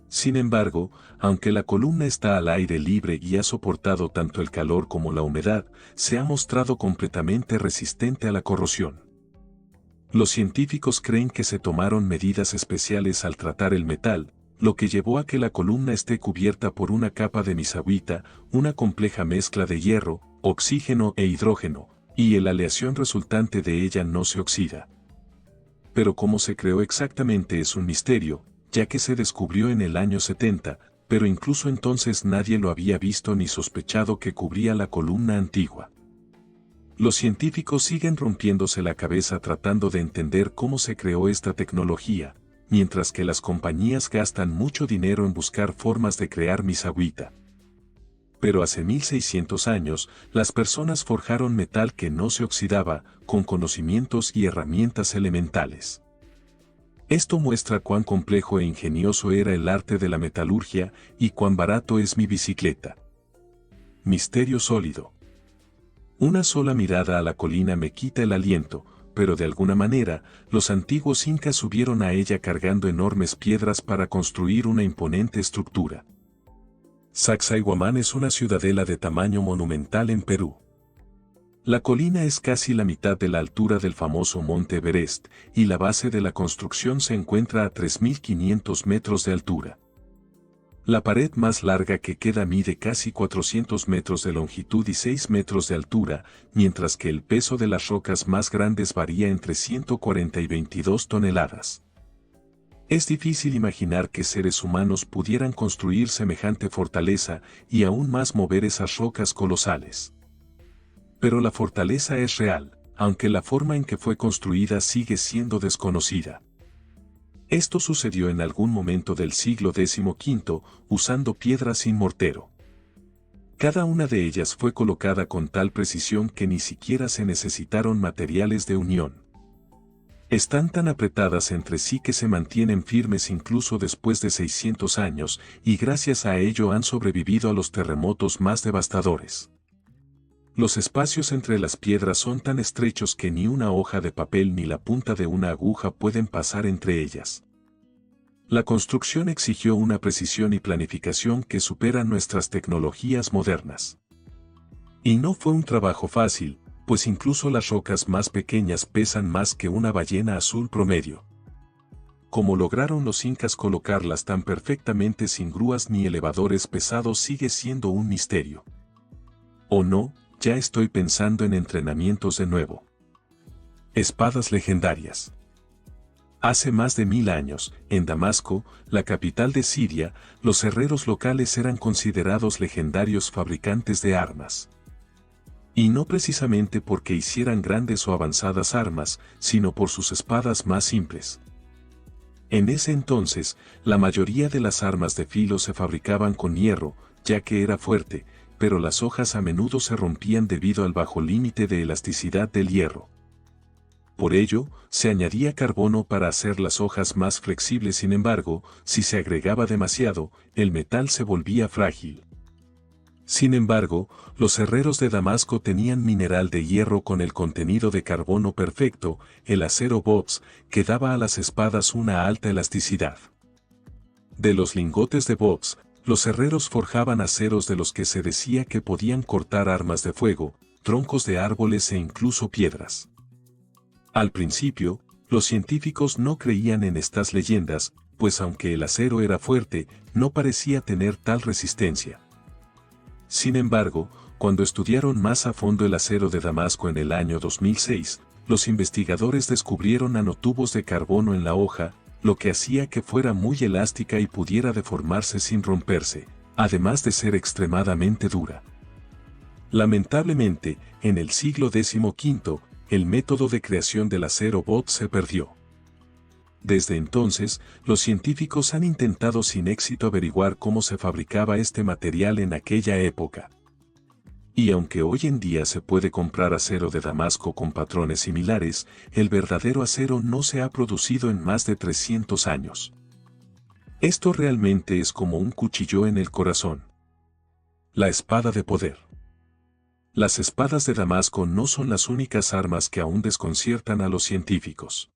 Sin embargo, aunque la columna está al aire libre y ha soportado tanto el calor como la humedad, se ha mostrado completamente resistente a la corrosión. Los científicos creen que se tomaron medidas especiales al tratar el metal, lo que llevó a que la columna esté cubierta por una capa de misahuita, una compleja mezcla de hierro, oxígeno e hidrógeno, y la aleación resultante de ella no se oxida. Pero cómo se creó exactamente es un misterio, ya que se descubrió en el año 70, pero incluso entonces nadie lo había visto ni sospechado que cubría la columna antigua. Los científicos siguen rompiéndose la cabeza tratando de entender cómo se creó esta tecnología, mientras que las compañías gastan mucho dinero en buscar formas de crear misahuita. Pero hace 1600 años, las personas forjaron metal que no se oxidaba, con conocimientos y herramientas elementales. Esto muestra cuán complejo e ingenioso era el arte de la metalurgia y cuán barato es mi bicicleta. misterio sólido. Una sola mirada a la colina me quita el aliento, pero de alguna manera, los antiguos incas subieron a ella cargando enormes piedras para construir una imponente estructura. Sacsayhuamán es una ciudadela de tamaño monumental en Perú. La colina es casi la mitad de la altura del famoso Monte Everest, y la base de la construcción se encuentra a 3.500 metros de altura. La pared más larga que queda mide casi 400 metros de longitud y 6 metros de altura, mientras que el peso de las rocas más grandes varía entre 140 y 22 toneladas. Es difícil imaginar que seres humanos pudieran construir semejante fortaleza y aún más mover esas rocas colosales. Pero la fortaleza es real, aunque la forma en que fue construida sigue siendo desconocida. Esto sucedió en algún momento del siglo XV, usando piedras sin mortero. Cada una de ellas fue colocada con tal precisión que ni siquiera se necesitaron materiales de unión. Están tan apretadas entre sí que se mantienen firmes incluso después de 600 años, y gracias a ello han sobrevivido a los terremotos más devastadores. Los espacios entre las piedras son tan estrechos que ni una hoja de papel ni la punta de una aguja pueden pasar entre ellas. La construcción exigió una precisión y planificación que superan nuestras tecnologías modernas. Y no fue un trabajo fácil, pues incluso las rocas más pequeñas pesan más que una ballena azul promedio. Cómo lograron los incas colocarlas tan perfectamente sin grúas ni elevadores pesados sigue siendo un misterio. ¿O no? Ya estoy pensando en entrenamientos de nuevo. Espadas legendarias. Hace más de 1000 años, en Damasco, la capital de Siria, los herreros locales eran considerados legendarios fabricantes de armas. Y no precisamente porque hicieran grandes o avanzadas armas, sino por sus espadas más simples. En ese entonces, la mayoría de las armas de filo se fabricaban con hierro, ya que era fuerte, pero las hojas a menudo se rompían debido al bajo límite de elasticidad del hierro. Por ello, se añadía carbono para hacer las hojas más flexibles. Sin embargo, si se agregaba demasiado, el metal se volvía frágil. Sin embargo, los herreros de Damasco tenían mineral de hierro con el contenido de carbono perfecto, el acero bobs, que daba a las espadas una alta elasticidad. De los lingotes de bobs, los herreros forjaban aceros de los que se decía que podían cortar armas de fuego, troncos de árboles e incluso piedras. Al principio, los científicos no creían en estas leyendas, pues aunque el acero era fuerte, no parecía tener tal resistencia. Sin embargo, cuando estudiaron más a fondo el acero de Damasco en el año 2006, los investigadores descubrieron nanotubos de carbono en la hoja, lo que hacía que fuera muy elástica y pudiera deformarse sin romperse, además de ser extremadamente dura. Lamentablemente, en el siglo XV, el método de creación del acero bot se perdió. Desde entonces, los científicos han intentado sin éxito averiguar cómo se fabricaba este material en aquella época. Y aunque hoy en día se puede comprar acero de Damasco con patrones similares, el verdadero acero no se ha producido en más de 300 años. Esto realmente es como un cuchillo en el corazón. La espada de poder. Las espadas de Damasco no son las únicas armas que aún desconciertan a los científicos.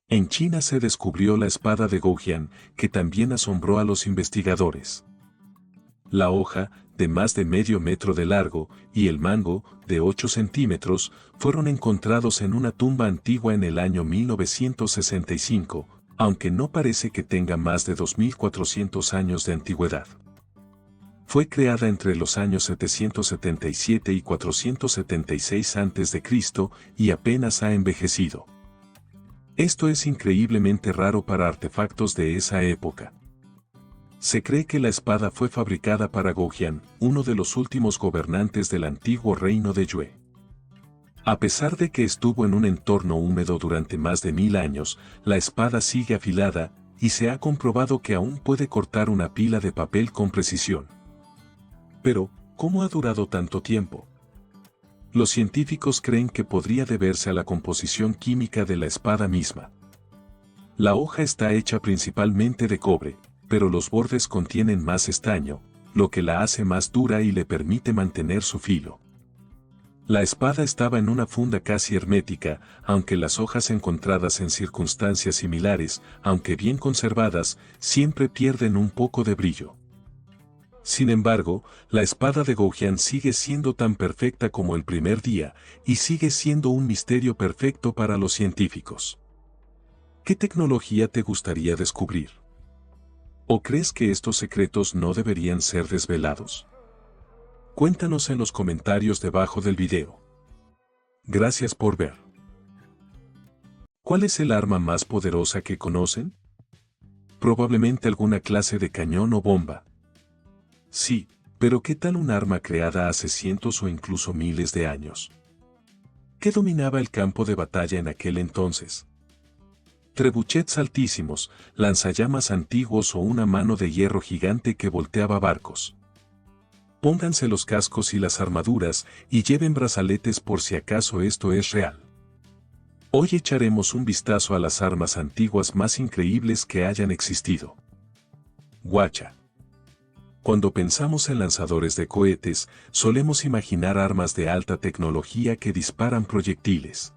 En China se descubrió la espada de Goujian, que también asombró a los investigadores. La hoja, de más de medio metro de largo, y el mango, de 8 centímetros, fueron encontrados en una tumba antigua en el año 1965, aunque no parece que tenga más de 2400 años de antigüedad. Fue creada entre los años 777 y 476 a.C. y apenas ha envejecido. Esto es increíblemente raro para artefactos de esa época. Se cree que la espada fue fabricada para Goujian, uno de los últimos gobernantes del antiguo reino de Yue. A pesar de que estuvo en un entorno húmedo durante más de 1000 años, la espada sigue afilada, y se ha comprobado que aún puede cortar una pila de papel con precisión. Pero, ¿cómo ha durado tanto tiempo? Los científicos creen que podría deberse a la composición química de la espada misma. La hoja está hecha principalmente de cobre, pero los bordes contienen más estaño, lo que la hace más dura y le permite mantener su filo. La espada estaba en una funda casi hermética, aunque las hojas encontradas en circunstancias similares, aunque bien conservadas, siempre pierden un poco de brillo. Sin embargo, la espada de Goujian sigue siendo tan perfecta como el primer día, y sigue siendo un misterio perfecto para los científicos. ¿Qué tecnología te gustaría descubrir? ¿O crees que estos secretos no deberían ser desvelados? Cuéntanos en los comentarios debajo del video. Gracias por ver. ¿Cuál es el arma más poderosa que conocen? Probablemente alguna clase de cañón o bomba. Sí, pero ¿qué tal un arma creada hace cientos o incluso miles de años? ¿Qué dominaba el campo de batalla en aquel entonces? Trebuchets altísimos, lanzallamas antiguos o una mano de hierro gigante que volteaba barcos. Pónganse los cascos y las armaduras y lleven brazaletes por si acaso esto es real. Hoy echaremos un vistazo a las armas antiguas más increíbles que hayan existido. Guacha. Cuando pensamos en lanzadores de cohetes, solemos imaginar armas de alta tecnología que disparan proyectiles.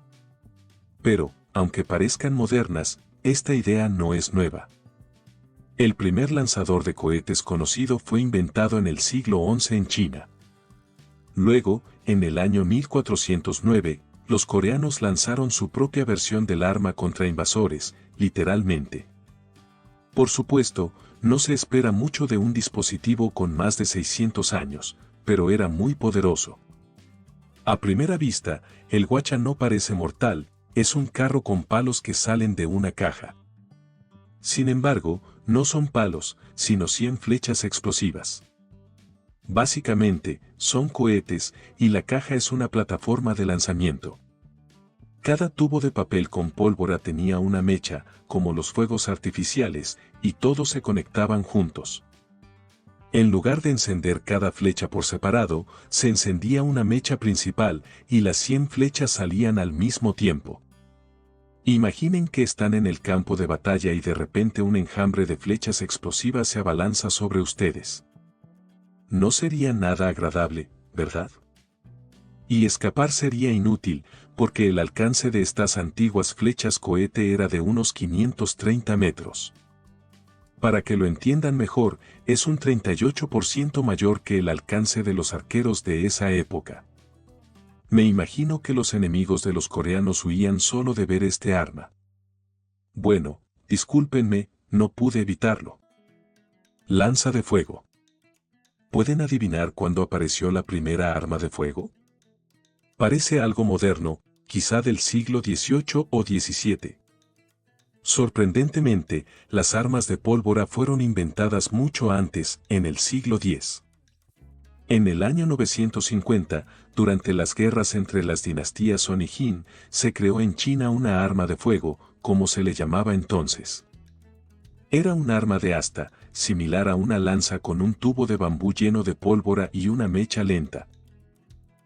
Pero, aunque parezcan modernas, esta idea no es nueva. El primer lanzador de cohetes conocido fue inventado en el siglo XI en China. Luego, en el año 1409, los coreanos lanzaron su propia versión del arma contra invasores, literalmente. Por supuesto, no se espera mucho de un dispositivo con más de 600 años, pero era muy poderoso. A primera vista, el Guacha no parece mortal, es un carro con palos que salen de una caja. Sin embargo, no son palos, sino 100 flechas explosivas. Básicamente, son cohetes, y la caja es una plataforma de lanzamiento. Cada tubo de papel con pólvora tenía una mecha, como los fuegos artificiales, y todos se conectaban juntos. En lugar de encender cada flecha por separado, se encendía una mecha principal, y las 100 flechas salían al mismo tiempo. Imaginen que están en el campo de batalla y de repente un enjambre de flechas explosivas se abalanza sobre ustedes. No sería nada agradable, ¿verdad? Y escapar sería inútil, porque el alcance de estas antiguas flechas cohete era de unos 530 metros. Para que lo entiendan mejor, es un 38% mayor que el alcance de los arqueros de esa época. Me imagino que los enemigos de los coreanos huían solo de ver este arma. Bueno, discúlpenme, no pude evitarlo. Lanza de fuego. ¿Pueden adivinar cuándo apareció la primera arma de fuego? Parece algo moderno, quizá del siglo XVIII o XVII. Sorprendentemente, las armas de pólvora fueron inventadas mucho antes, en el siglo X. En el año 950, durante las guerras entre las dinastías Song y Jin, se creó en China una arma de fuego, como se le llamaba entonces. Era un arma de asta, similar a una lanza con un tubo de bambú lleno de pólvora y una mecha lenta.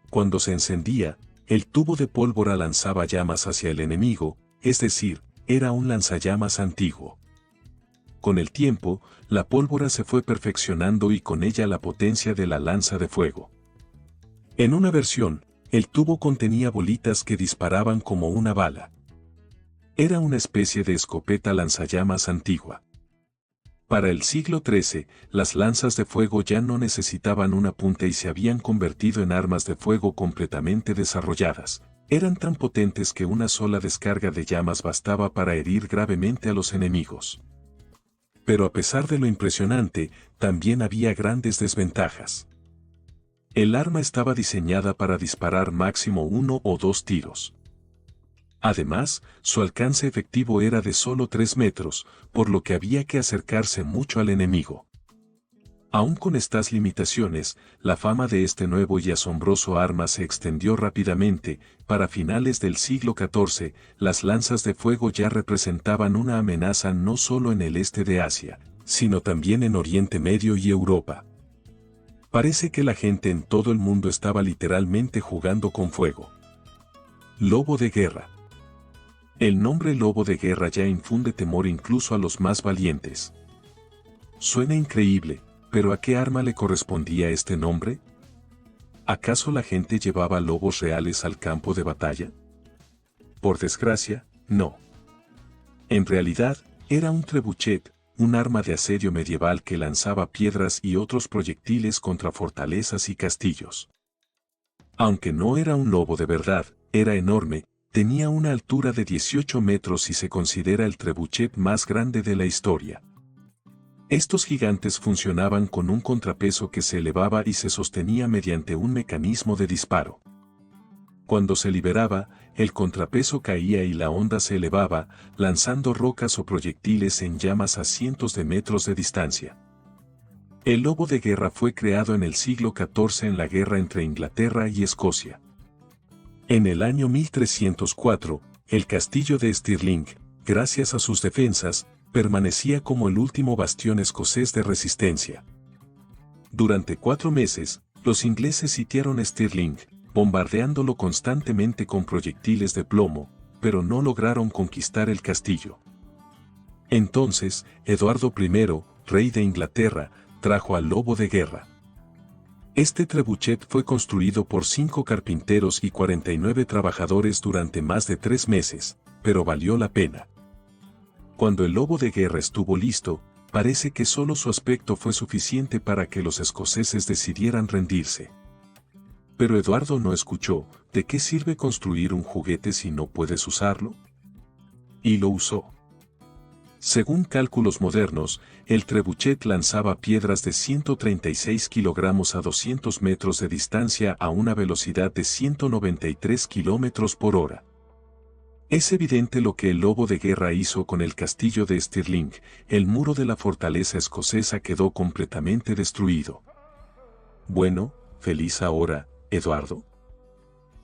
Cuando se encendía, el tubo de pólvora lanzaba llamas hacia el enemigo, es decir, era un lanzallamas antiguo. Con el tiempo, la pólvora se fue perfeccionando y con ella la potencia de la lanza de fuego. En una versión, el tubo contenía bolitas que disparaban como una bala. Era una especie de escopeta lanzallamas antigua. Para el siglo XIII, las lanzas de fuego ya no necesitaban una punta y se habían convertido en armas de fuego completamente desarrolladas. Eran tan potentes que una sola descarga de llamas bastaba para herir gravemente a los enemigos. Pero a pesar de lo impresionante, también había grandes desventajas. El arma estaba diseñada para disparar máximo 1 o 2 tiros. Además, su alcance efectivo era de solo 3 metros, por lo que había que acercarse mucho al enemigo. Aún con estas limitaciones, la fama de este nuevo y asombroso arma se extendió rápidamente. Para finales del siglo XIV, las lanzas de fuego ya representaban una amenaza no solo en el este de Asia, sino también en Oriente Medio y Europa. Parece que la gente en todo el mundo estaba literalmente jugando con fuego. Lobo de guerra. El nombre lobo de guerra ya infunde temor incluso a los más valientes. Suena increíble, ¿Pero a qué arma le correspondía este nombre? ¿Acaso la gente llevaba lobos reales al campo de batalla? Por desgracia, no. En realidad, era un trebuchet, un arma de asedio medieval que lanzaba piedras y otros proyectiles contra fortalezas y castillos. Aunque no era un lobo de verdad, era enorme, tenía una altura de 18 metros y se considera el trebuchet más grande de la historia. Estos gigantes funcionaban con un contrapeso que se elevaba y se sostenía mediante un mecanismo de disparo. Cuando se liberaba, el contrapeso caía y la onda se elevaba, lanzando rocas o proyectiles en llamas a cientos de metros de distancia. El lobo de guerra fue creado en el siglo XIV en la guerra entre Inglaterra y Escocia. En el año 1304, el castillo de Stirling, gracias a sus defensas, permanecía como el último bastión escocés de resistencia. Durante 4 meses, los ingleses sitiaron Stirling, bombardeándolo constantemente con proyectiles de plomo, pero no lograron conquistar el castillo. Entonces, Eduardo I, rey de Inglaterra, trajo al lobo de guerra. Este trebuchet fue construido por 5 carpinteros y 49 trabajadores durante más de 3 meses, pero valió la pena. Cuando el lobo de guerra estuvo listo, parece que solo su aspecto fue suficiente para que los escoceses decidieran rendirse. Pero Eduardo no escuchó. ¿De qué sirve construir un juguete si no puedes usarlo? Y lo usó. Según cálculos modernos, el trebuchet lanzaba piedras de 136 kilogramos a 200 metros de distancia a una velocidad de 193 kilómetros por hora. Es evidente lo que el lobo de guerra hizo con el castillo de Stirling. El muro de la fortaleza escocesa quedó completamente destruido. Bueno, feliz ahora, Eduardo.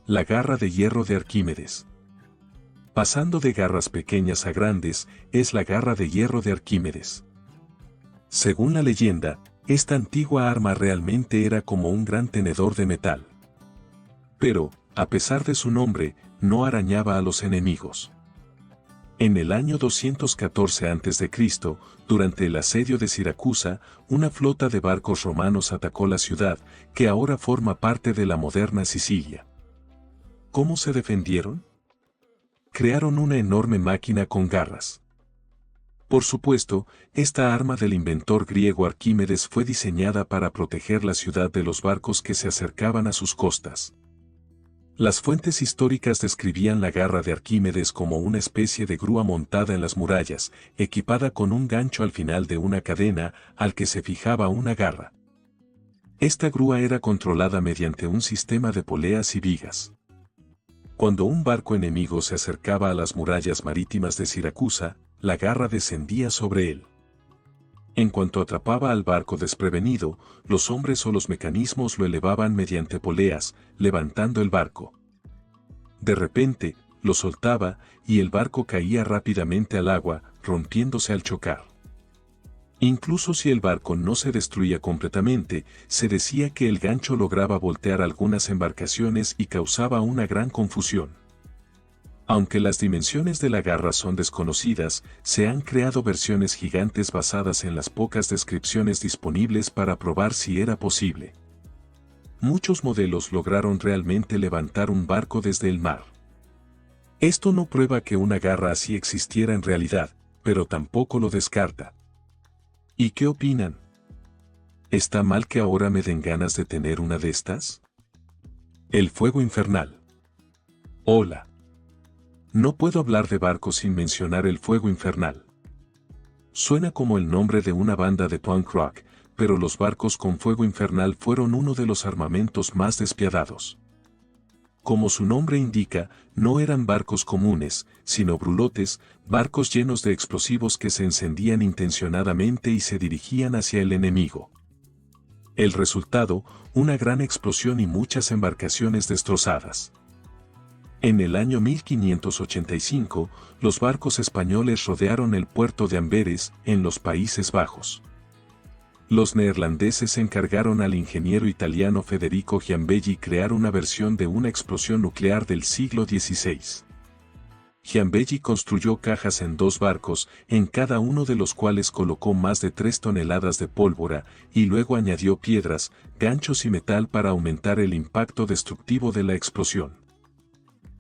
La garra de hierro de Arquímedes. Pasando de garras pequeñas a grandes, es la garra de hierro de Arquímedes. Según la leyenda, esta antigua arma realmente era como un gran tenedor de metal. Pero, a pesar de su nombre, no arañaba a los enemigos. En el año 214 a.C., durante el asedio de Siracusa, una flota de barcos romanos atacó la ciudad, que ahora forma parte de la moderna Sicilia. ¿Cómo se defendieron? Crearon una enorme máquina con garras. Por supuesto, esta arma del inventor griego Arquímedes fue diseñada para proteger la ciudad de los barcos que se acercaban a sus costas. Las fuentes históricas describían la garra de Arquímedes como una especie de grúa montada en las murallas, equipada con un gancho al final de una cadena al que se fijaba una garra. Esta grúa era controlada mediante un sistema de poleas y vigas. Cuando un barco enemigo se acercaba a las murallas marítimas de Siracusa, la garra descendía sobre él. En cuanto atrapaba al barco desprevenido, los hombres o los mecanismos lo elevaban mediante poleas, levantando el barco. De repente, lo soltaba, y el barco caía rápidamente al agua, rompiéndose al chocar. Incluso si el barco no se destruía completamente, se decía que el gancho lograba voltear algunas embarcaciones y causaba una gran confusión. Aunque las dimensiones de la garra son desconocidas, se han creado versiones gigantes basadas en las pocas descripciones disponibles para probar si era posible. Muchos modelos lograron realmente levantar un barco desde el mar. Esto no prueba que una garra así existiera en realidad, pero tampoco lo descarta. ¿Y qué opinan? ¿Está mal que ahora me den ganas de tener una de estas? El fuego infernal. Hola. No puedo hablar de barcos sin mencionar el fuego infernal. Suena como el nombre de una banda de punk rock, pero los barcos con fuego infernal fueron uno de los armamentos más despiadados. Como su nombre indica, no eran barcos comunes, sino brulotes, barcos llenos de explosivos que se encendían intencionadamente y se dirigían hacia el enemigo. El resultado, una gran explosión y muchas embarcaciones destrozadas. En el año 1585, los barcos españoles rodearon el puerto de Amberes, en los Países Bajos. Los neerlandeses encargaron al ingeniero italiano Federico Giambelli crear una versión de una explosión nuclear del siglo XVI. Giambelli construyó cajas en 2 barcos, en cada uno de los cuales colocó más de 3 toneladas de pólvora, y luego añadió piedras, ganchos y metal para aumentar el impacto destructivo de la explosión.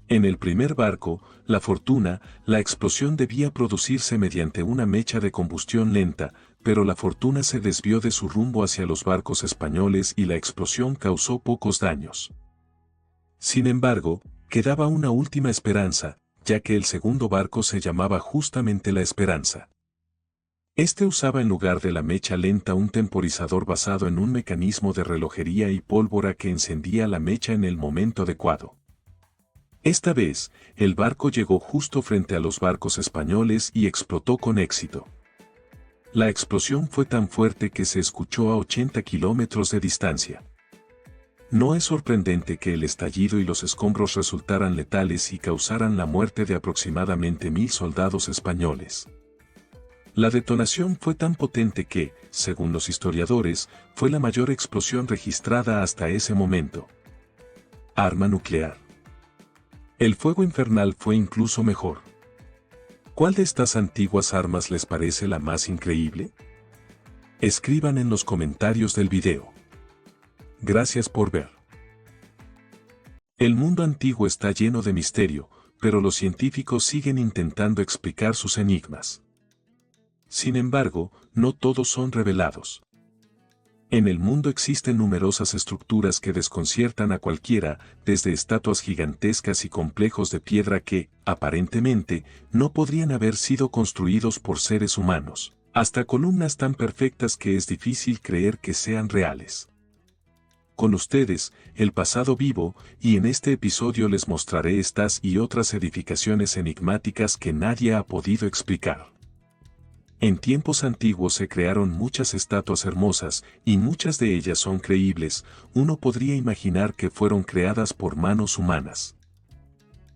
En el primer barco, la Fortuna, la explosión debía producirse mediante una mecha de combustión lenta, pero la Fortuna se desvió de su rumbo hacia los barcos españoles y la explosión causó pocos daños. Sin embargo, quedaba una última esperanza, ya que el segundo barco se llamaba justamente La Esperanza. Este usaba en lugar de la mecha lenta un temporizador basado en un mecanismo de relojería y pólvora que encendía la mecha en el momento adecuado. Esta vez, el barco llegó justo frente a los barcos españoles y explotó con éxito. La explosión fue tan fuerte que se escuchó a 80 kilómetros de distancia. No es sorprendente que el estallido y los escombros resultaran letales y causaran la muerte de aproximadamente 1000 soldados españoles. La detonación fue tan potente que, según los historiadores, fue la mayor explosión registrada hasta ese momento. Arma nuclear. El fuego infernal fue incluso mejor. ¿Cuál de estas antiguas armas les parece la más increíble? Escriban en los comentarios del video. Gracias por ver. El mundo antiguo está lleno de misterio, pero los científicos siguen intentando explicar sus enigmas. Sin embargo, no todos son revelados. En el mundo existen numerosas estructuras que desconciertan a cualquiera, desde estatuas gigantescas y complejos de piedra que, aparentemente, no podrían haber sido construidos por seres humanos, hasta columnas tan perfectas que es difícil creer que sean reales. Con ustedes, el pasado vivo, y en este episodio les mostraré estas y otras edificaciones enigmáticas que nadie ha podido explicar. En tiempos antiguos se crearon muchas estatuas hermosas, y muchas de ellas son creíbles. Uno podría imaginar que fueron creadas por manos humanas.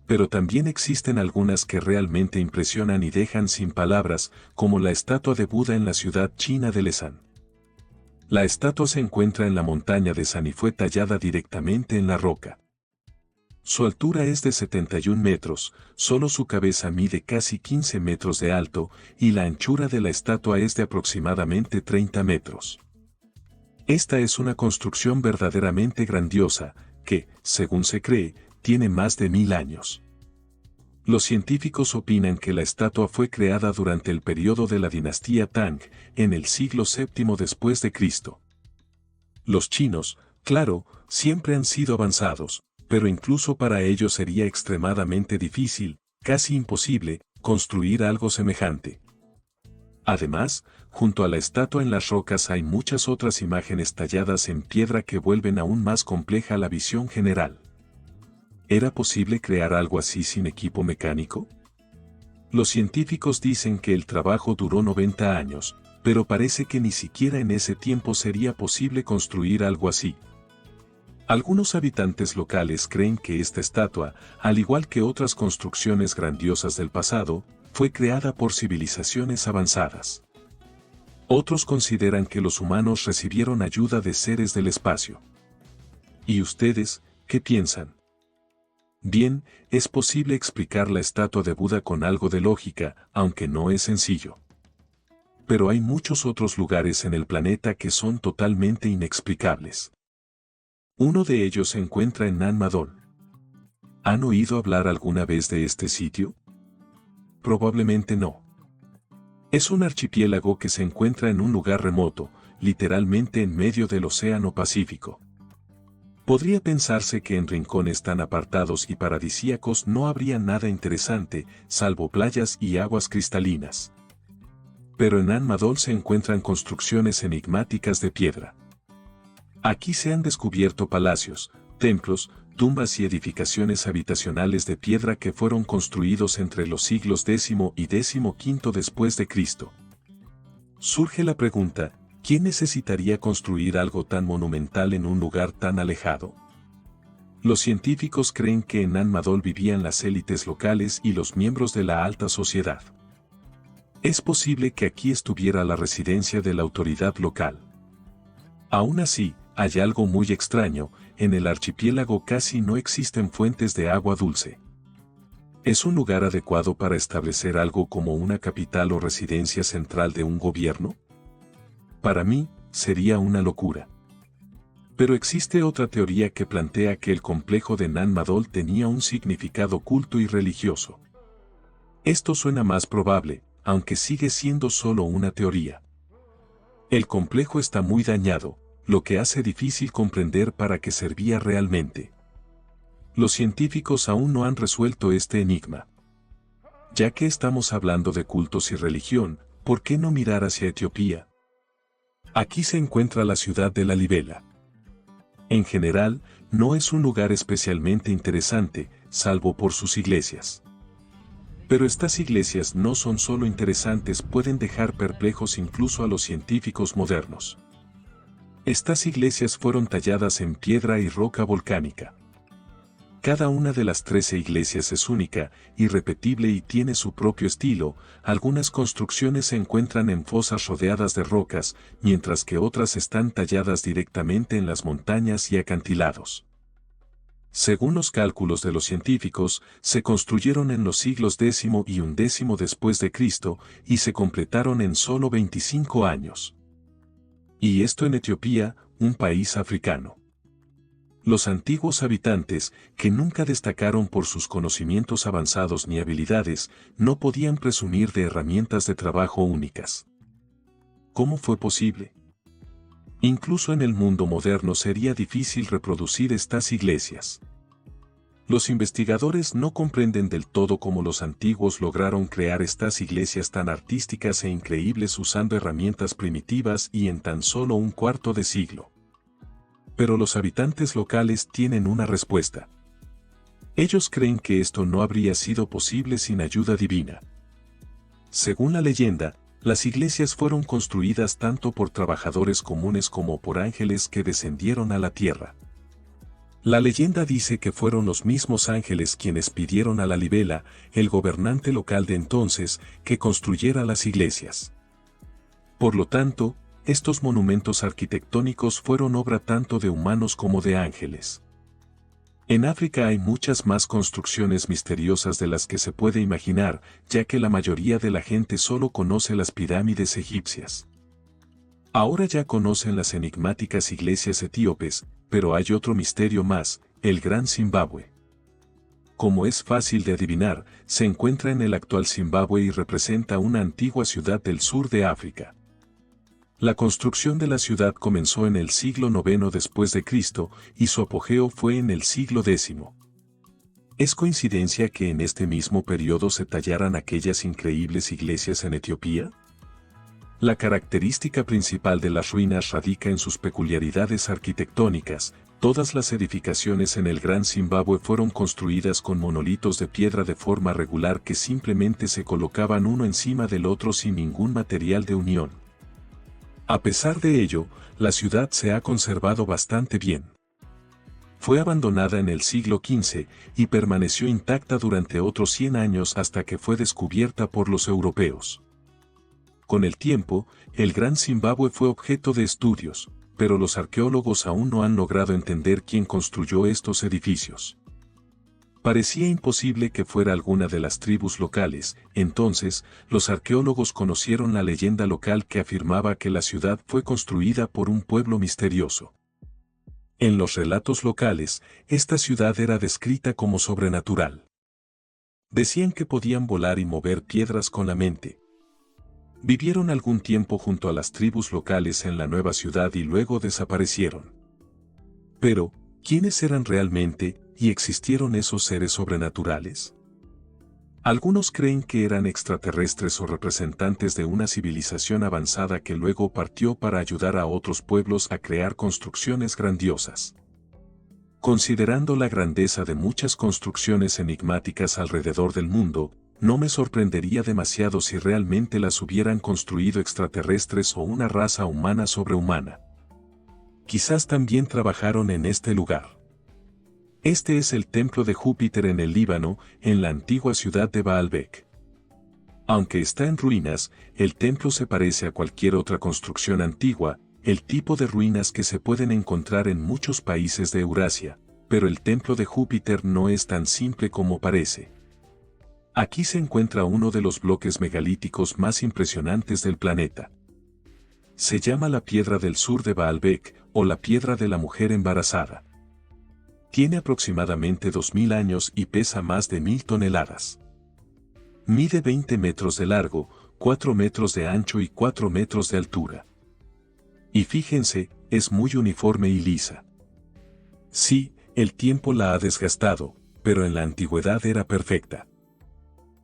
Pero también existen algunas que realmente impresionan y dejan sin palabras, como la estatua de Buda en la ciudad china de Lesan. La estatua se encuentra en la montaña de San y fue tallada directamente en la roca. Su altura es de 71 metros, solo su cabeza mide casi 15 metros de alto, y la anchura de la estatua es de aproximadamente 30 metros. Esta es una construcción verdaderamente grandiosa, que, según se cree, tiene más de 1000 años. Los científicos opinan que la estatua fue creada durante el periodo de la dinastía Tang, en el siglo VII después de Cristo. Los chinos, claro, siempre han sido avanzados, pero incluso para ellos sería extremadamente difícil, casi imposible, construir algo semejante. Además, junto a la estatua en las rocas hay muchas otras imágenes talladas en piedra que vuelven aún más compleja la visión general. ¿Era posible crear algo así sin equipo mecánico? Los científicos dicen que el trabajo duró 90 años, pero parece que ni siquiera en ese tiempo sería posible construir algo así. Algunos habitantes locales creen que esta estatua, al igual que otras construcciones grandiosas del pasado, fue creada por civilizaciones avanzadas. Otros consideran que los humanos recibieron ayuda de seres del espacio. ¿Y ustedes, qué piensan? Bien, es posible explicar la estatua de Buda con algo de lógica, aunque no es sencillo. Pero hay muchos otros lugares en el planeta que son totalmente inexplicables. Uno de ellos se encuentra en Nan Madol. ¿Han oído hablar alguna vez de este sitio? Probablemente no. Es un archipiélago que se encuentra en un lugar remoto, literalmente en medio del Océano Pacífico. Podría pensarse que en rincones tan apartados y paradisíacos no habría nada interesante, salvo playas y aguas cristalinas. Pero en Nan Madol se encuentran construcciones enigmáticas de piedra. Aquí se han descubierto palacios, templos, tumbas y edificaciones habitacionales de piedra que fueron construidos entre los siglos X y XV después de Cristo. Surge la pregunta, ¿quién necesitaría construir algo tan monumental en un lugar tan alejado? Los científicos creen que en Nan Madol vivían las élites locales y los miembros de la alta sociedad. Es posible que aquí estuviera la residencia de la autoridad local. Aún así, hay algo muy extraño, en el archipiélago casi no existen fuentes de agua dulce. ¿Es un lugar adecuado para establecer algo como una capital o residencia central de un gobierno? Para mí, sería una locura. Pero existe otra teoría que plantea que el complejo de Nan Madol tenía un significado culto y religioso. Esto suena más probable, aunque sigue siendo solo una teoría. El complejo está muy dañado, lo que hace difícil comprender para qué servía realmente. Los científicos aún no han resuelto este enigma. Ya que estamos hablando de cultos y religión, ¿por qué no mirar hacia Etiopía? Aquí se encuentra la ciudad de Lalibela. En general, no es un lugar especialmente interesante, salvo por sus iglesias. Pero estas iglesias no son solo interesantes, pueden dejar perplejos incluso a los científicos modernos. Estas iglesias fueron talladas en piedra y roca volcánica. Cada una de las 13 iglesias es única, irrepetible y tiene su propio estilo. Algunas construcciones se encuentran en fosas rodeadas de rocas, mientras que otras están talladas directamente en las montañas y acantilados. Según los cálculos de los científicos, se construyeron en los siglos X y XI después de Cristo y se completaron en solo 25 años. Y esto en Etiopía, un país africano. Los antiguos habitantes, que nunca destacaron por sus conocimientos avanzados ni habilidades, no podían presumir de herramientas de trabajo únicas. ¿Cómo fue posible? Incluso en el mundo moderno sería difícil reproducir estas iglesias. Los investigadores no comprenden del todo cómo los antiguos lograron crear estas iglesias tan artísticas e increíbles usando herramientas primitivas y en tan solo un cuarto de siglo. Pero los habitantes locales tienen una respuesta. Ellos creen que esto no habría sido posible sin ayuda divina. Según la leyenda, las iglesias fueron construidas tanto por trabajadores comunes como por ángeles que descendieron a la tierra. La leyenda dice que fueron los mismos ángeles quienes pidieron a Lalibela, el gobernante local de entonces, que construyera las iglesias. Por lo tanto, estos monumentos arquitectónicos fueron obra tanto de humanos como de ángeles. En África hay muchas más construcciones misteriosas de las que se puede imaginar, ya que la mayoría de la gente solo conoce las pirámides egipcias. Ahora ya conocen las enigmáticas iglesias etíopes, pero hay otro misterio más, el Gran Zimbabue. Como es fácil de adivinar, se encuentra en el actual Zimbabue y representa una antigua ciudad del sur de África. La construcción de la ciudad comenzó en el siglo IX después de Cristo y su apogeo fue en el siglo X. ¿Es coincidencia que en este mismo periodo se tallaran aquellas increíbles iglesias en Etiopía? La característica principal de las ruinas radica en sus peculiaridades arquitectónicas. Todas las edificaciones en el Gran Zimbabue fueron construidas con monolitos de piedra de forma regular que simplemente se colocaban uno encima del otro sin ningún material de unión. A pesar de ello, la ciudad se ha conservado bastante bien. Fue abandonada en el siglo XV y permaneció intacta durante otros 100 años hasta que fue descubierta por los europeos. Con el tiempo, el Gran Zimbabue fue objeto de estudios, pero los arqueólogos aún no han logrado entender quién construyó estos edificios. Parecía imposible que fuera alguna de las tribus locales, entonces, los arqueólogos conocieron la leyenda local que afirmaba que la ciudad fue construida por un pueblo misterioso. En los relatos locales, esta ciudad era descrita como sobrenatural. Decían que podían volar y mover piedras con la mente. Vivieron algún tiempo junto a las tribus locales en la nueva ciudad y luego desaparecieron. Pero, ¿quiénes eran realmente, y existieron esos seres sobrenaturales? Algunos creen que eran extraterrestres o representantes de una civilización avanzada que luego partió para ayudar a otros pueblos a crear construcciones grandiosas. Considerando la grandeza de muchas construcciones enigmáticas alrededor del mundo, no me sorprendería demasiado si realmente las hubieran construido extraterrestres o una raza humana sobrehumana. Quizás también trabajaron en este lugar. Este es el templo de Júpiter en el Líbano, en la antigua ciudad de Baalbek. Aunque está en ruinas, el templo se parece a cualquier otra construcción antigua, el tipo de ruinas que se pueden encontrar en muchos países de Eurasia, pero el templo de Júpiter no es tan simple como parece. Aquí se encuentra uno de los bloques megalíticos más impresionantes del planeta. Se llama la Piedra del Sur de Baalbek, o la Piedra de la Mujer Embarazada. Tiene aproximadamente 2000 años y pesa más de 1000 toneladas. Mide 20 metros de largo, 4 metros de ancho y 4 metros de altura. Y fíjense, es muy uniforme y lisa. Sí, el tiempo la ha desgastado, pero en la antigüedad era perfecta.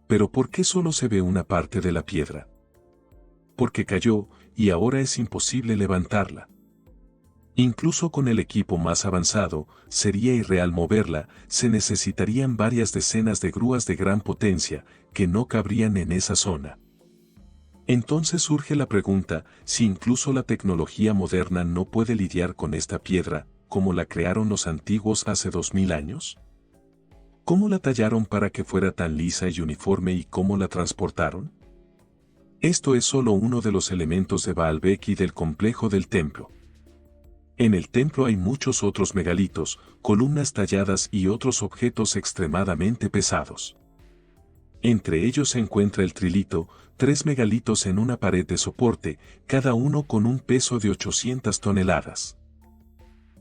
¿Pero por qué solo se ve una parte de la piedra? Porque cayó, y ahora es imposible levantarla. Incluso con el equipo más avanzado, sería irreal moverla, se necesitarían varias decenas de grúas de gran potencia, que no cabrían en esa zona. Entonces surge la pregunta, si incluso la tecnología moderna no puede lidiar con esta piedra, como la crearon los antiguos hace 2000 años. ¿Cómo la tallaron para que fuera tan lisa y uniforme y cómo la transportaron? Esto es solo uno de los elementos de Baalbek y del complejo del templo. En el templo hay muchos otros megalitos, columnas talladas y otros objetos extremadamente pesados. Entre ellos se encuentra el trilito, 3 megalitos en una pared de soporte, cada uno con un peso de 800 toneladas.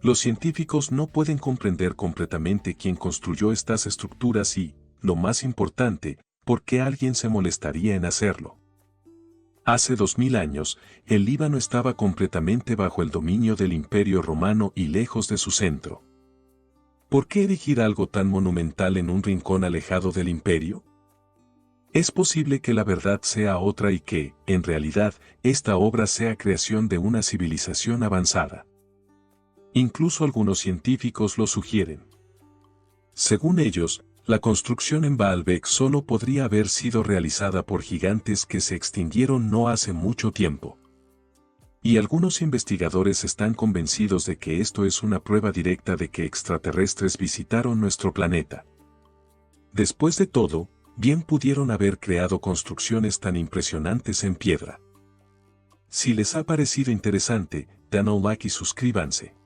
Los científicos no pueden comprender completamente quién construyó estas estructuras y, lo más importante, por qué alguien se molestaría en hacerlo. Hace 2000 años, el Líbano estaba completamente bajo el dominio del Imperio Romano y lejos de su centro. ¿Por qué erigir algo tan monumental en un rincón alejado del imperio? Es posible que la verdad sea otra y que, en realidad, esta obra sea creación de una civilización avanzada. Incluso algunos científicos lo sugieren. Según ellos, la construcción en Baalbek solo podría haber sido realizada por gigantes que se extinguieron no hace mucho tiempo. Y algunos investigadores están convencidos de que esto es una prueba directa de que extraterrestres visitaron nuestro planeta. Después de todo, bien pudieron haber creado construcciones tan impresionantes en piedra. Si les ha parecido interesante, dan un like y suscríbanse.